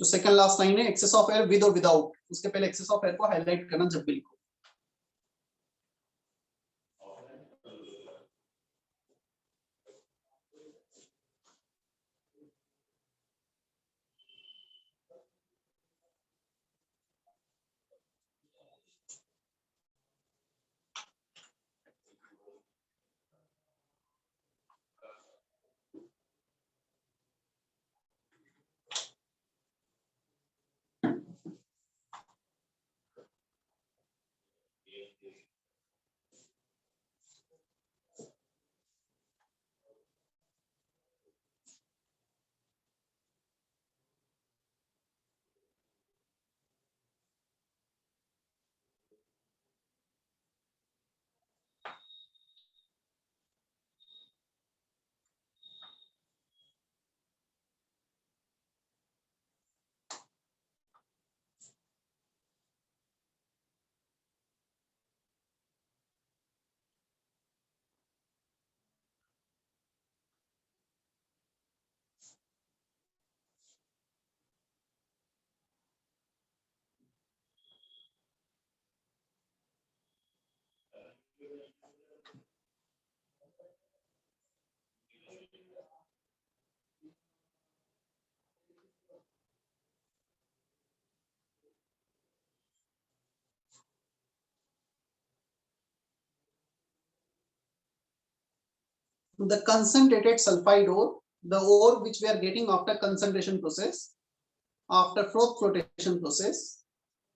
जो सेकंड लास्ट लाइन है, एक्सेस ऑफ एयर विद और विदाउट, उसके पहले एक्सेस ऑफ एयर को हाईलाइट करना जब भी लिखो। The concentrated sulfide ore, the ore which we are getting after concentration process, after froth flotation process,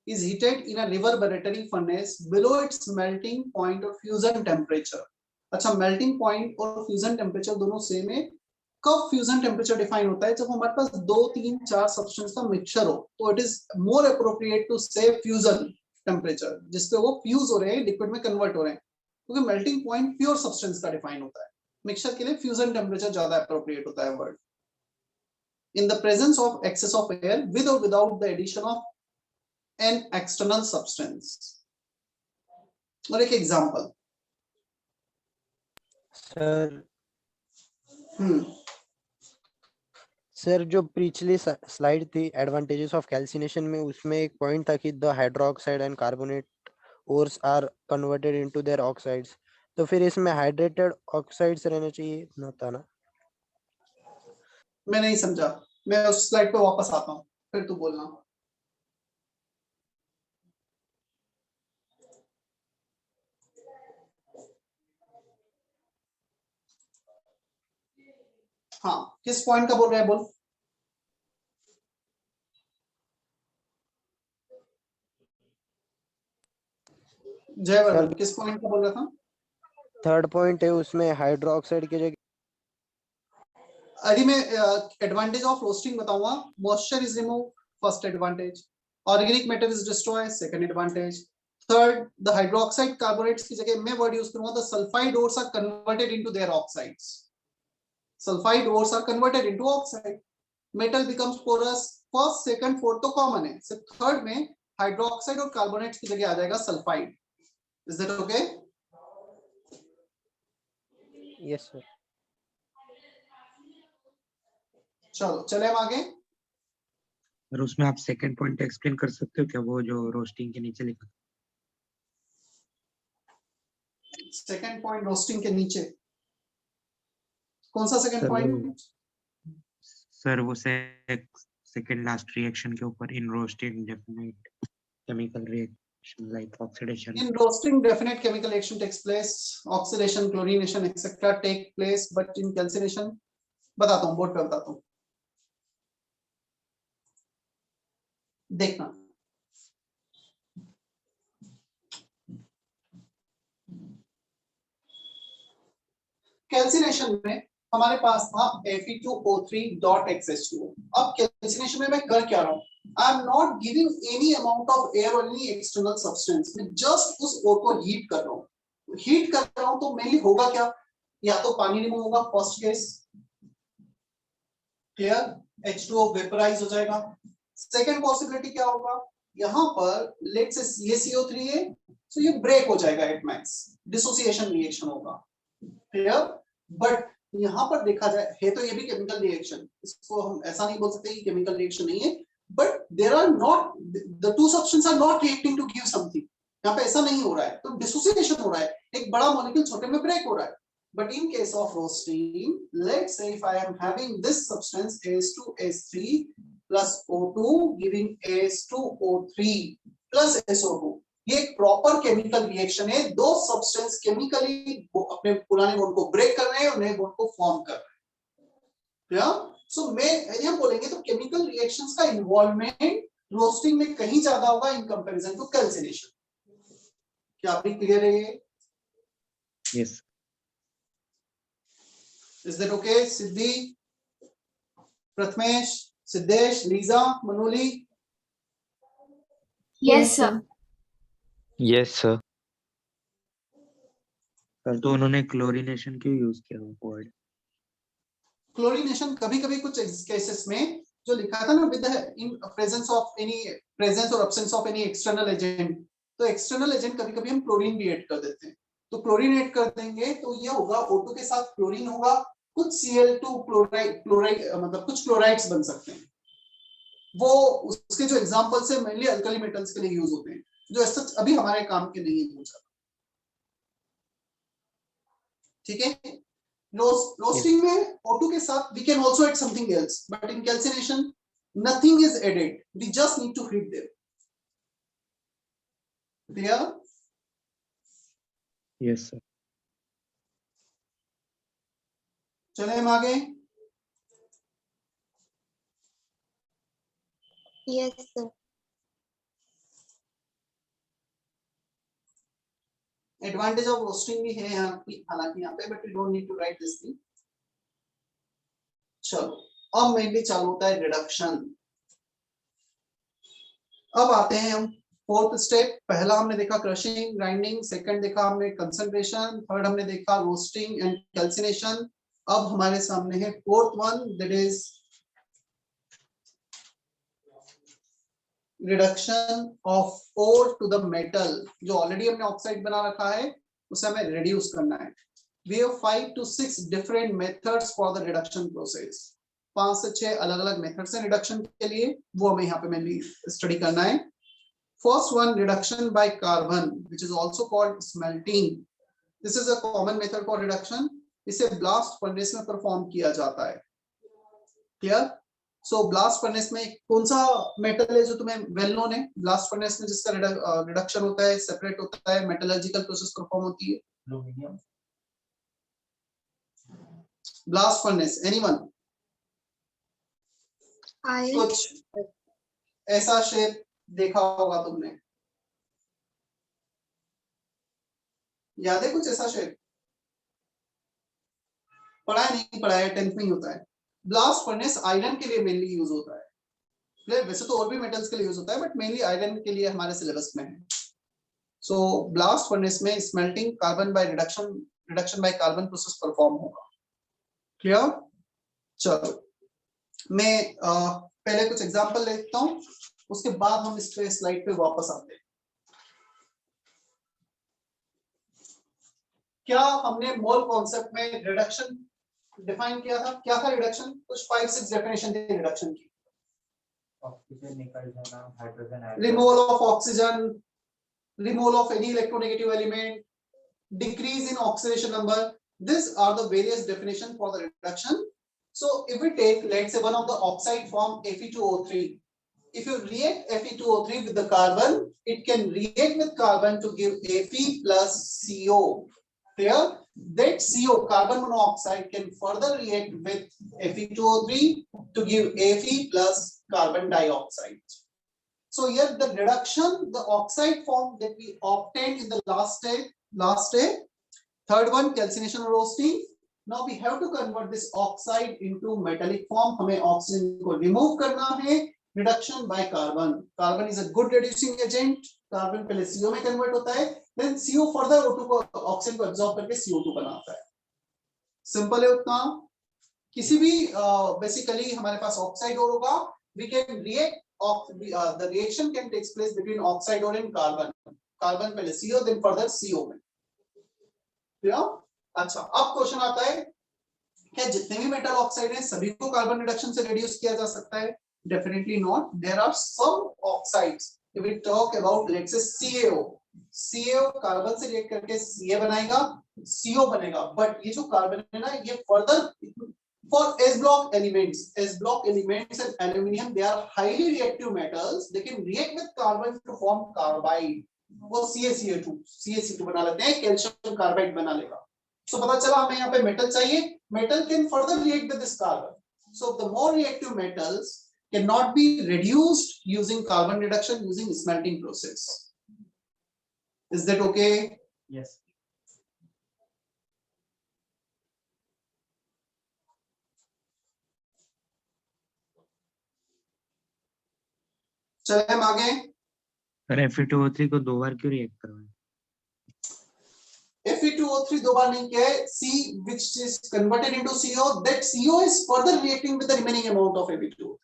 is heated in a reverberatory furnace below its melting point or fusion temperature. अच्छा, melting point और fusion temperature दोनों same है। कब fusion temperature define होता है? जब हमारे पास 2, 3, 4 substance का mixture हो, तो it is more appropriate to say fusion temperature, जिसपे वो fuse हो रहे हैं, liquid में convert हो रहे हैं, क्योंकि melting point pure substance का define होता है। मिक्सचर के लिए फ्यूजन टेम्परेचर ज्यादा एप्रोप्रिएट होता है word. In the presence of excess of air with और without the addition of an external substance. और एक एग्जांपल सर जो पिछली स्लाइड थी एडवांटेजेस ऑफ कैल्सिनेशन में, उसमें एक पॉइंट था कि the hydroxide and carbonate ores are converted into their oxides, तो फिर इसमें हाइड्रेटेड ऑक्साइड्स रहना चाहिए ना था ना? मैं नहीं समझा, मैं उस स्लाइड पे वापस आता हूँ, फिर तू बोलना। हाँ, किस पॉइंट का बोल रहा है, बोल। जयवर्धन किस पॉइंट का बोल रहा था? थर्ड पॉइंट है, उसमें हाइड्रोक्साइड की जगह। अभी मैं एडवांटेज ऑफ रोस्टिंग बताऊंगा। Moisture is remove, first advantage. Organic matter is destroy, second advantage. Third, the hydroxide carbonates की जगह मैं वर्ड यूज करूंगा, the sulphide ores are converted into their oxides. Sulphide ores are converted into oxide. Metal becomes porous. First, second, fourth तो common है, सिर्फ third में hydroxide और carbonates की जगह आ जाएगा sulphide. Is that okay? Yes sir. चलो चले हम आगे। और उसमें आप सेकंड पॉइंट एक्सप्लेन कर सकते हो क्या, वो जो रोस्टिंग के नीचे लिखा? सेकंड पॉइंट रोस्टिंग के नीचे कौन सा सेकंड पॉइंट? सर वो सेकंड लास्ट रिएक्शन के ऊपर, in roasting definite chemical reaction like oxidation. In roasting, definite chemical action takes place, oxidation, chlorination, etc. take place, but in calcination, बताता हूँ, board पे बताता हूँ, देखना। कैल्सिनेशन में हमारे पास था Fe2O3.XH2। अब कैल्सिनेशन में मैं कर क्या रहा हूँ? I am not giving any amount of air or any external substance, मैं just उस ओर को हीट कर रहा हूँ। हीट कर रहा हूँ तो मेनली होगा क्या? या तो पानी रिमूव होगा first case, clear, H2O vaporise हो जाएगा। सेकंड पॉसिबिलिटी क्या होगा, यहां पर लेट से ये CO3 है, तो ये ब्रेक हो जाएगा एट मैक्स, डिसोसिएशन रिएक्शन होगा, क्लियर। बट यहां पर देखा जाए है तो ये भी केमिकल रिएक्शन, इसको हम ऐसा नहीं बोल सकते कि केमिकल रिएक्शन नहीं है, but there are not, the two substance are not reacting to give something, यहाँ पे ऐसा नहीं हो रहा है, तो डिसोसिएशन हो रहा है, एक बड़ा मॉलिक्यूल छोटे में ब्रेक हो रहा है। But in case of roasting, let's say if I am having this substance H2S3 plus O2 giving H2O3 plus SO2, ये एक प्रॉपर केमिकल रिएक्शन है, दो सब्सटेंस केमिकली अपने पुराने बॉन्ड को ब्रेक कर रहे हैं और नए बॉन्ड को फॉर्म कर रहे हैं। सो मैं ये बोलेंगे तो केमिकल रिएक्शंस का इन्वॉल्वमेंट रोस्टिंग में कहीं ज्यादा होगा इन कंपैरिजन टू कैल्सिनेशन। क्या आप भी क्लियर है ये? Yes. Is that okay? Siddhi, Pratmesh, Siddesh, Lisa, Manoli? Yes, sir. Yes sir. Sir तो उन्होंने क्लोरीनेशन क्यों यूज किया वर्ड? क्लोरीनेशन कभी-कभी कुछ केसेस में जो लिखा था ना, with in presence of any, presence और absence of any external agent, तो एक्सटर्नल एजेंट कभी-कभी हम क्लोरीन भी ऐड कर देते हैं, तो क्लोरीन ऐड कर देंगे तो ये होगा O2 के साथ क्लोरीन होगा, कुछ Cl2 क्लोराइड मतलब कुछ क्लोराइड्स बन सकते हैं, वो उसके जो एग्जांपल्स है मेनली अल्कली मेटल्स के लिए यूज होते हैं, जो सच अभी हमारे काम के नहीं है पूछा, ठीक है। रोस्टिंग में O2 के साथ we can also add something else, but in calcination nothing is added, we just need to heat them, clear? Yes sir. चले हम आगे। Yes, sir. Advantage of roasting भी है यहाँ की, हालांकि यहाँ पे, but we don't need to write this thing. चलो अब मेनली चालू होता है रिडक्शन। अब आते हैं हम फोर्थ स्टेप। पहला हमने देखा क्रशिंग, ग्राइंडिंग, सेकंड देखा हमने कंसंट्रेशन, थर्ड हमने देखा रोस्टिंग एंड कैल्सिनेशन। अब हमारे सामने है fourth one, that is reduction of ore to the metal. जो ऑलरेडी हमने ऑक्साइड बना रखा है उसे हमें रिड्यूस करना है। We have 5 to 6 different methods for the reduction process. 5 से 6 अलग-अलग मेथड्स हैं रिडक्शन के लिए, वो हमें यहाँ पे मेनली स्टडी करना है। First one, reduction by carbon, which is also called smelting. This is a common method for reduction. इसे ब्लास्ट फर्नेस में परफॉर्म किया जाता है। क्लियर? सो ब्लास्ट फर्नेस में कौन सा मेटल है जो तुम्हें वेल नोन है? ब्लास्ट फर्नेस में जिसका रिडक्शन होता है, सेपरेट होता है, मेटलर्जिकल प्रोसेस परफॉर्म होती है। Aluminium. Blast furnace, anyone? Iron. कुछ ऐसा शेप देखा होगा तुमने, याद है कुछ ऐसा शेप? पढ़ा है नहीं पढ़ा है? 10th में ही होता है। ब्लास्ट फर्नेस आयरन के लिए मेनली यूज होता है। वैसे तो और भी मेटल्स के लिए यूज होता है, बट मेनली आयरन के लिए हमारे सिलेबस में है। सो ब्लास्ट फर्नेस में smelting, carbon by reduction by carbon process perform होगा। क्लियर? चलो मैं पहले कुछ एग्जांपल लेता हूं, उसके बाद हम इस स्लाइड पे वापस आते हैं। क्या हमने मोल कॉन्सेप्ट में रिडक्शन डिफाइन किया था? क्या था रिडक्शन? कुछ 5-6 डेफिनेशन थी रिडक्शन की। ऑक्सीजन निकल जाना, hydrogen add, removal of oxygen, removal of any electronegative element, decrease in oxidation number. These are the various definition for the reduction. So if we take, let's say, one of the oxide form Fe2O3, if you react Fe2O3 with the carbon, it can react with carbon to give Fe plus CO. Clear? That CO, carbon monoxide, can further react with Fe2O3 to give Fe plus carbon dioxide. So here the reduction, the oxide form that we obtained in the last step. Third one, calcination or roasting. Now we have to convert this oxide into metallic form. हमें oxygen को remove करना है। Reduction by carbon. Carbon is a good reducing agent. Carbon पहले CO में convert होता है, then CO further O2 को, oxygen को एब्जॉर्ब करके CO2 बनाता है। सिंपल है उतना। किसी भी बेसिकली हमारे पास ऑक्साइड और होगा, we can react, the reaction can takes place between oxide और एंड कार्बन, कार्बन पहले CO देन फर्दर CO में। अच्छा, अब क्वेश्चन आता है, क्या जितने भी मेटल ऑक्साइड हैं सभी को कार्बन रिडक्शन से रिड्यूस किया जा सकता है? Definitely not. There are some oxides, if we talk about let's say CaO carbon से रिएक्ट करके Ca बनाएगा, CO बनेगा, बट ये जो कार्बन है ना, ये further for S block elements and aluminum, they are highly reactive metals, they can react with carbon to form carbide, वो CaCO2 बना लेते हैं, कैल्शियम कार्बाइड बना लेगा। So पता चला हमें यहाँ पे मेटल चाहिए, metal can further react with this carbon, so the more reactive metals cannot be reduced using carbon reduction using smelting process. Is that okay? Yes. चले हम आगे। सर Fe2O3 को 2 बार क्यों रिएक्ट करवाएं? Fe2O3 दो बार नहीं किया है, C which is converted into CO, that CO is further reacting with the remaining amount of Fe2O3.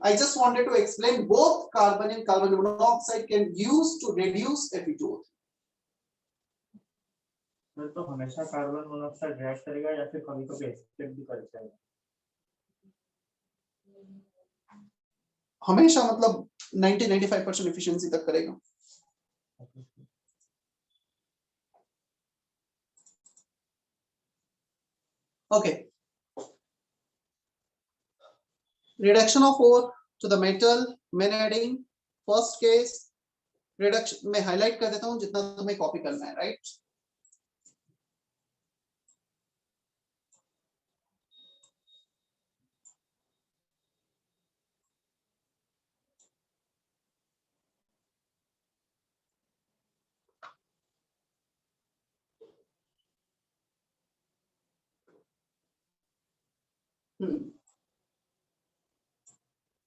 I just wanted to explain both carbon and carbon monoxide can use to reduce Fe2O3. Sir तो हमेशा carbon monoxide react करेगा या फिर कभी-कभी expect भी कर जाएगा? हमेशा मतलब 90-95% एफिशिएंसी तक करेगा। Okay. Reduction of ore to the metal when adding, first case reduction मैं हाईलाइट कर देता हूं जितना तुम्हें कॉपी करना है, राइट?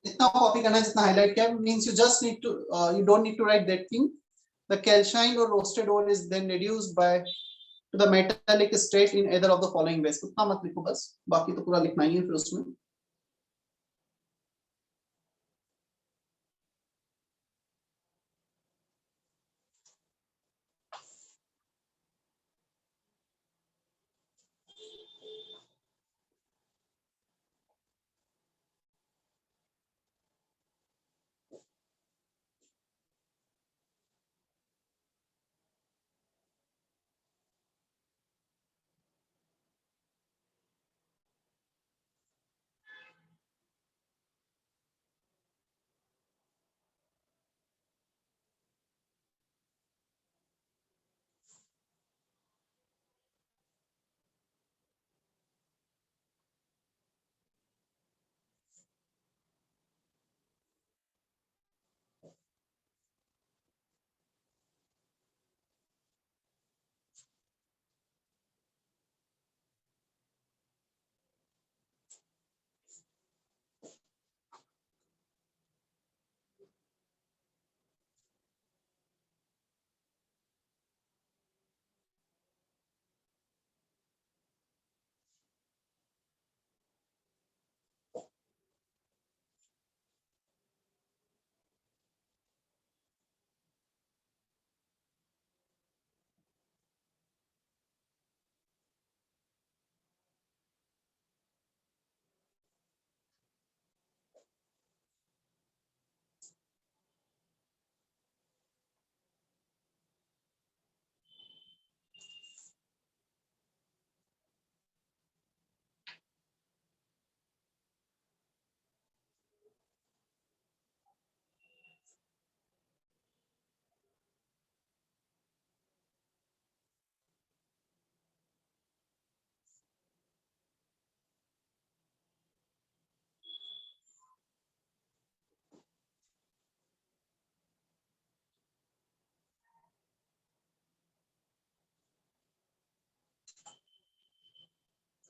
इतना कॉपी करना है जितना हाईलाइट किया, means you just need to you don't need to write that thing. The calcined or roasted ore is then reduced by to the metallic state in either of the following ways. उतना मत लिखो बस, बाकी तो पूरा लिखना ही है फिर उसमें।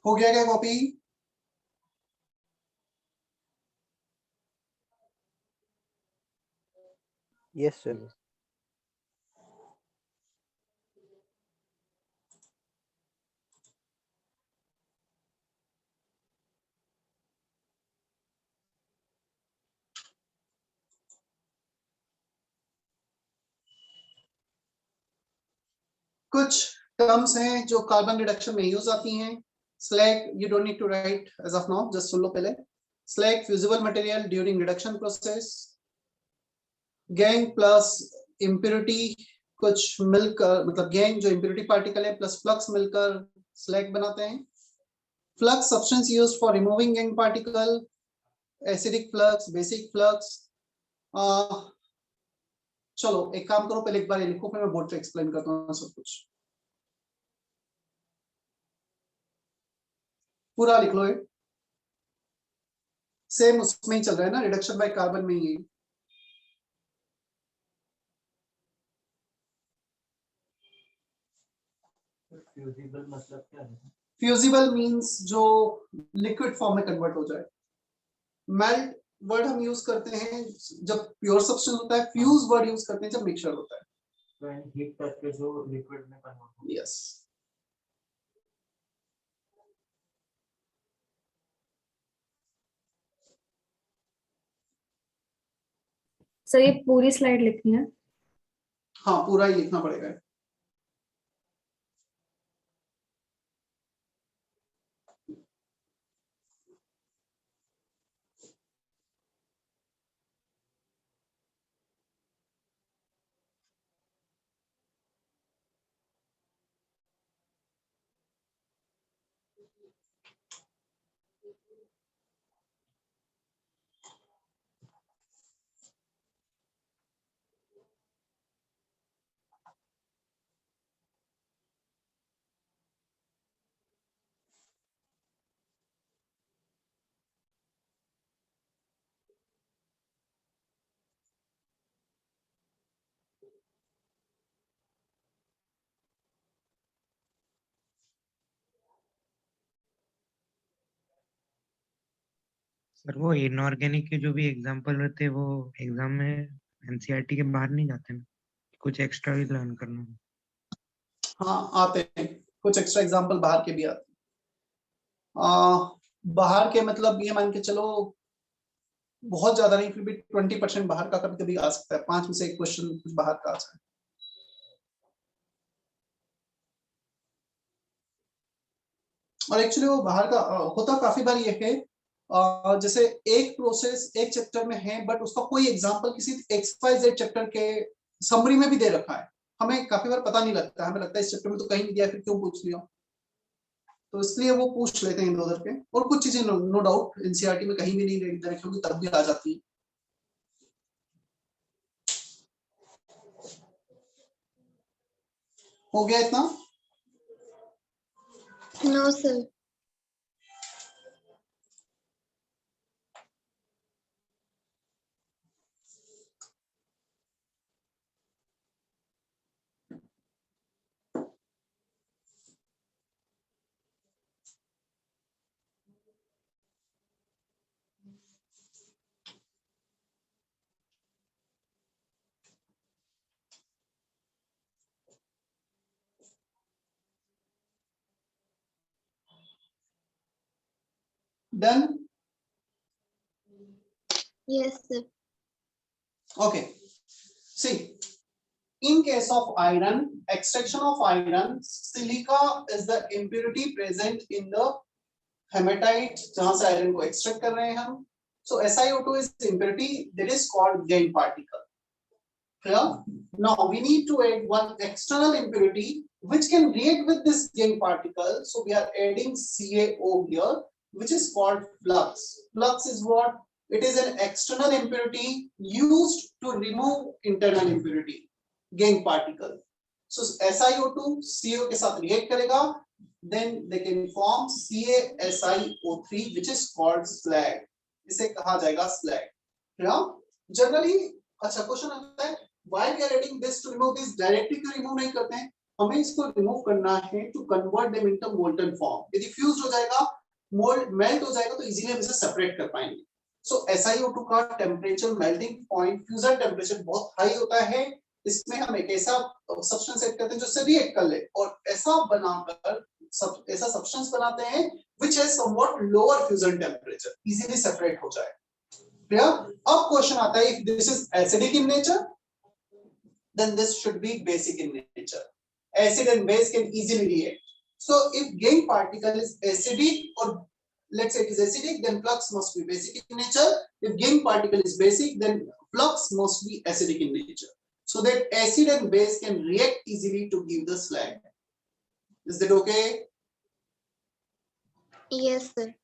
हो गया क्या कॉपी? Yes, sir. कुछ टर्म्स हैं जो कार्बन रिडक्शन में यूज आती हैं. slag, you don't need to write as of now, just सुन लो पहले. slag, fusible material during reduction process. gang plus impurity, कुछ मिलकर, मतलब gang जो impurity particle है plus flux मिलकर slag बनाते हैं. flux, substance used for removing gang particle, acidic flux, basic flux. चलो एक काम करो, पहले एक बार ये लिखो, फिर मैं बोर्ड पे एक्सप्लेन करता हूँ सब कुछ. पूरा लिख लो. ये सेम उसमें ही चल रहा है ना, रिडक्शन बाय कार्बन में ही. फ्यूजिबल मतलब क्या है? फ्यूजिबल मींस जो लिक्विड फॉर्म में कन्वर्ट हो जाए. मेल्ट वर्ड हम यूज करते हैं जब प्योर सब्सटेंस होता है. फ्यूज वर्ड यूज करते हैं जब मिक्सचर होता है. तो हीट करके जो लिक्विड में कन्वर्ट हो. यस. सर ये पूरी स्लाइड लिखनी है? हाँ, पूरा ही लिखना पड़ेगा. सर वो इनऑर्गेनिक के जो भी एग्जांपल रहते हैं वो एग्जाम में एनसीईआरटी के बाहर नहीं जाते ना, कुछ एक्स्ट्रा भी लर्न करना है. हाँ, आते हैं कुछ एक्स्ट्रा एग्जांपल, बाहर के भी आते हैं. बाहर के मतलब ये मान के चलो बहुत ज्यादा नहीं, फिर भी 20% बाहर का कभी कभी आ सकता है. 5 में से एक क्वेश्चन कुछ बाहर का आ जाए. और एक्चुअली वो बाहर का होता काफी बार ये है, जैसे एक प्रोसेस एक चैप्टर में है बट उसका कोई एग्जांपल किसी XYZ चैप्टर के समरी में भी दे रखा है. हमें काफी बार पता नहीं लगता, हमें लगता है इस चैप्टर में तो कहीं नहीं दिया, फिर क्यों पूछ लिया. तो इसलिए वो पूछ लेते हैं इधर के. और कुछ चीजें नो डाउट एनसीईआरटी में कहीं भी नहीं रखी होगी तब भी आ जाती है. हो गया इतना? No sir. Done. Yes sir. Okay. See, in case of iron, extraction of iron, silica is the impurity present in the hematite जहां से iron को extract कर रहे हैं हम. So SiO2 is impurity that is called gangue particle. Clear? Now we need to add one external impurity which can react with this gangue particle. So we are adding CaO here, which is called flux. Flux is what? It is an external impurity used to remove internal impurity, gangue particle. So SiO2 CO के साथ react करेगा, then they can form CaSiO3 which is called slag. इसे कहा जाएगा slag. Generally, अच्छा question आता है, why we are adding this to remove this? Directly तो remove नहीं करते हैं, हमें इसको remove करना है to convert them into molten form. यदि fused हो जाएगा, मेल्ट हो जाएगा तो इजीली हम इसे सेपरेट कर पाएंगे. सो SiO2 का temperature melting point fusion temperature बहुत हाई होता है. इसमें हम एक ऐसा सब्सटेंस ऐड करते हैं जो से रिएक्ट कर ले और ऐसा बनाकर ऐसा सब्सटेंस बनाते हैं which has somewhat lower fusion temperature, easily separate हो जाए. क्लियर? अब क्वेश्चन आता है, if this is acidic in nature then this should be basic in nature. acid and base can easily react. So if gangue particle is acidic, or let's say it is acidic, then flux must be basic in nature. If gangue particle is basic, then flux must be acidic in nature, so that acid and base can react easily to give the slag. Is that okay? Yes sir.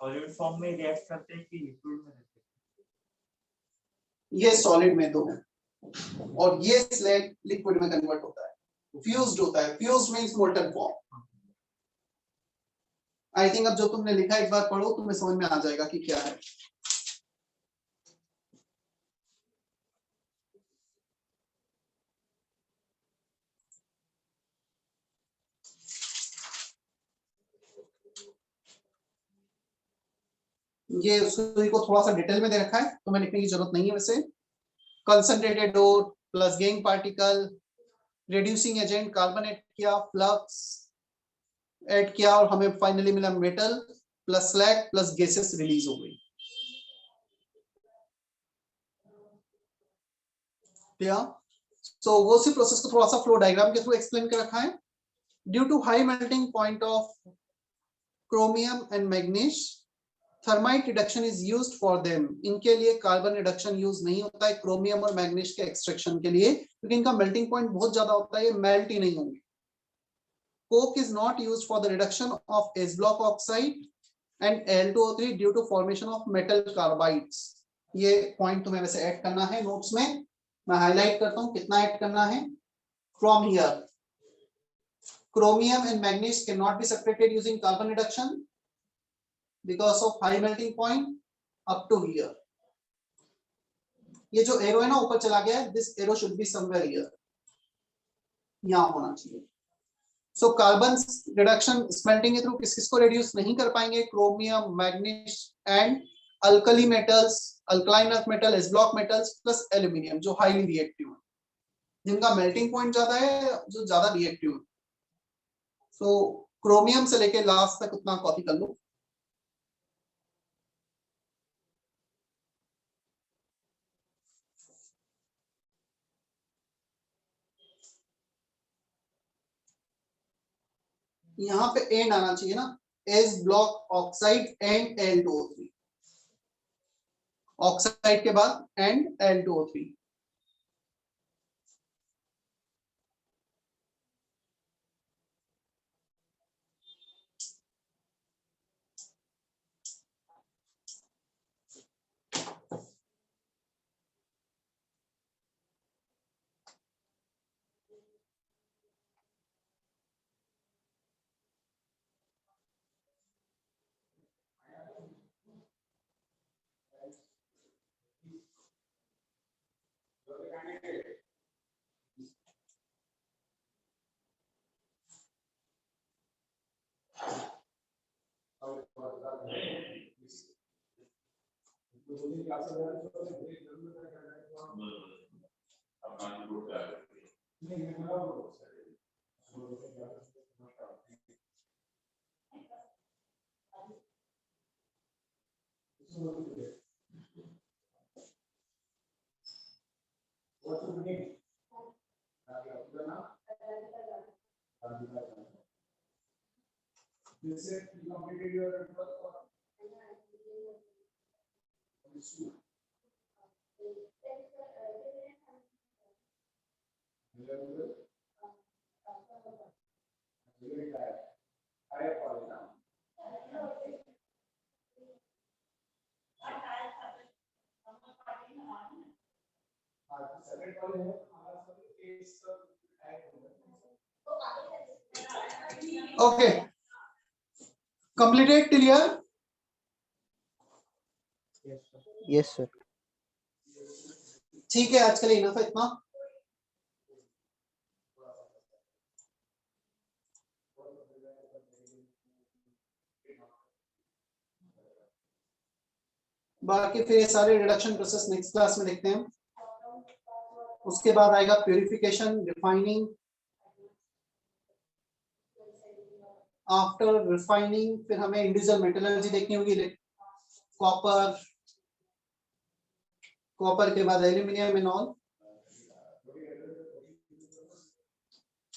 Solid form में react करते हैं कि liquid में रहते हैं? ये solid में तो है, और ये स्लैग लिक्विड में कन्वर्ट होता है, फ्यूज्ड होता है. Fused means molten form. I think अब जो तुमने लिखा एक बार पढ़ो, तुम्हें समझ में आ जाएगा कि क्या है. ये सुई को थोड़ा सा डिटेल में दे रखा है, तो मैं लिखने की जरूरत नहीं है वैसे. Concentrated ore plus gangue particle, reducing agent carbon add किया, फ्लक्स ऐड किया, और हमें फाइनली मिला metal plus slag plus gases release हो गई. सो वो सी प्रोसेस को थोड़ा सा फ्लो डायग्राम के थ्रू एक्सप्लेन कर रखा है. Due to high melting point of chromium and manganese, thermite reduction is used for them. इनके लिए कार्बन रिडक्शन यूज नहीं होता है क्रोमियम और मैग्नीज के एक्सट्रैक्शन के लिए, क्योंकि इनका मेल्टिंग पॉइंट बहुत ज्यादा होता है, ये मेल्ट ही नहीं होंगे. Coke is not used for the reduction of S block oxide and Al2O3 due to formation of metal carbides. ये पॉइंट तुम्हें वैसे ऐड करना है नोट्स में. मैं हाईलाइट करता हूं कितना ऐड करना है. From here, chromium and manganese cannot be separated using carbon reduction because of high melting point up to here. ये जो एरो है ना ऊपर चला गया है, this arrow should be somewhere here, यहाँ होना चाहिए. So carbon reduction smelting के थ्रू किस किस को reduce नहीं कर पाएंगे? chromium, manganese and alkali metals, alkaline earth metal, S block metals plus aluminium जो highly reactive है, जिनका melting point ज्यादा है, जो ज्यादा reactive है. तो क्रोमियम से लेके लास्ट तक उतना कॉपी कर लो. यहाँ पे एंड आना चाहिए ना, S block oxide and Al2O3. Oxide के बाद and Al2O3. Okay, completed, clear? Yes sir. ठीक है, आज के लिए इनफ है इतना. बाकी फिर ये सारे रिडक्शन प्रोसेस नेक्स्ट क्लास में देखते हैं. उसके बाद आएगा प्यूरिफिकेशन, रिफाइनिंग. आफ्टर रिफाइनिंग फिर हमें इंडिविजुअल मेटलर्जी देखनी होगी. कॉपर के बाद एल्यूमिनियम एंड ऑल.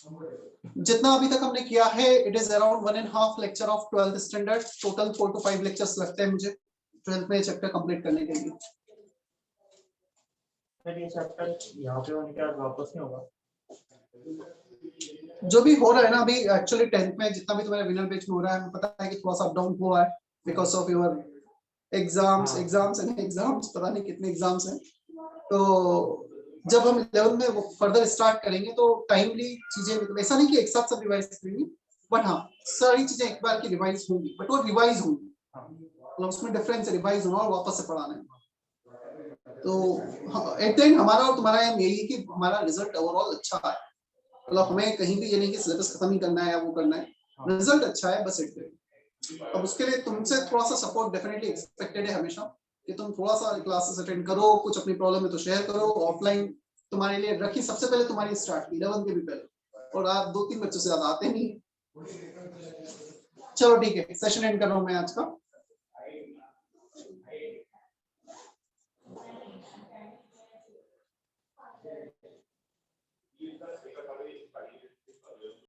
जितना अभी तक हमने किया है, it is around 1.5 lecture of 12th standard, total 4 to 5 lectures लगते हैं मुझे 12th में चैप्टर कंप्लीट करने के लिए। सर ये चैप्टर यहाँ पे होने के बाद वापस नहीं होगा? जो भी हो रहा है ना अभी एक्चुअली 10th में जितना भी तुम्हारे विनर बैच में हो रहा है, हमें पता है कि थोड़ा सा अप डाउन हुआ है because of your exams and exams, पता नहीं कितने एग्जाम्स हैं। तो जब हम 11 में वो फर्दर स्टार्ट करेंगे तो टाइमली चीजें, मतलब ऐसा नहीं कि एक साथ सब रिवाइज करेंगे, बट हाँ सारी चीजें एक बार की रिवाइज होंगी, बट वो रिवाइज होंगी, मतलब उसमें डिफरेंस रिवाइज होना और वापस से पढ़ाना है। तो एट द एंड हमारा और तुम्हारा एम यही है कि हमारा रिजल्ट ओवरऑल अच्छा है, मतलब हमें कहीं भी ये नहीं कि सिलेबस खत्म ही करना है या वो करना है, रिजल्ट अच्छा है बस एट द एंड। अब उसके लिए तुमसे थोड़ा सा सपोर्ट डेफिनेटली एक्सपेक्टेड है हमेशा, कि तुम थोड़ा सा क्लासेस अटेंड करो, कुछ अपनी प्रॉब्लम है तो शेयर करो, ऑफलाइन तुम्हारे लिए रखी सबसे पहले तुम्हारी स्टार्ट की 11 के भी पहले, और आप 2-3 बच्चों से ज्यादा आते नहीं। चलो ठीक है, सेशन एंड कर रहा हूं मैं आज का।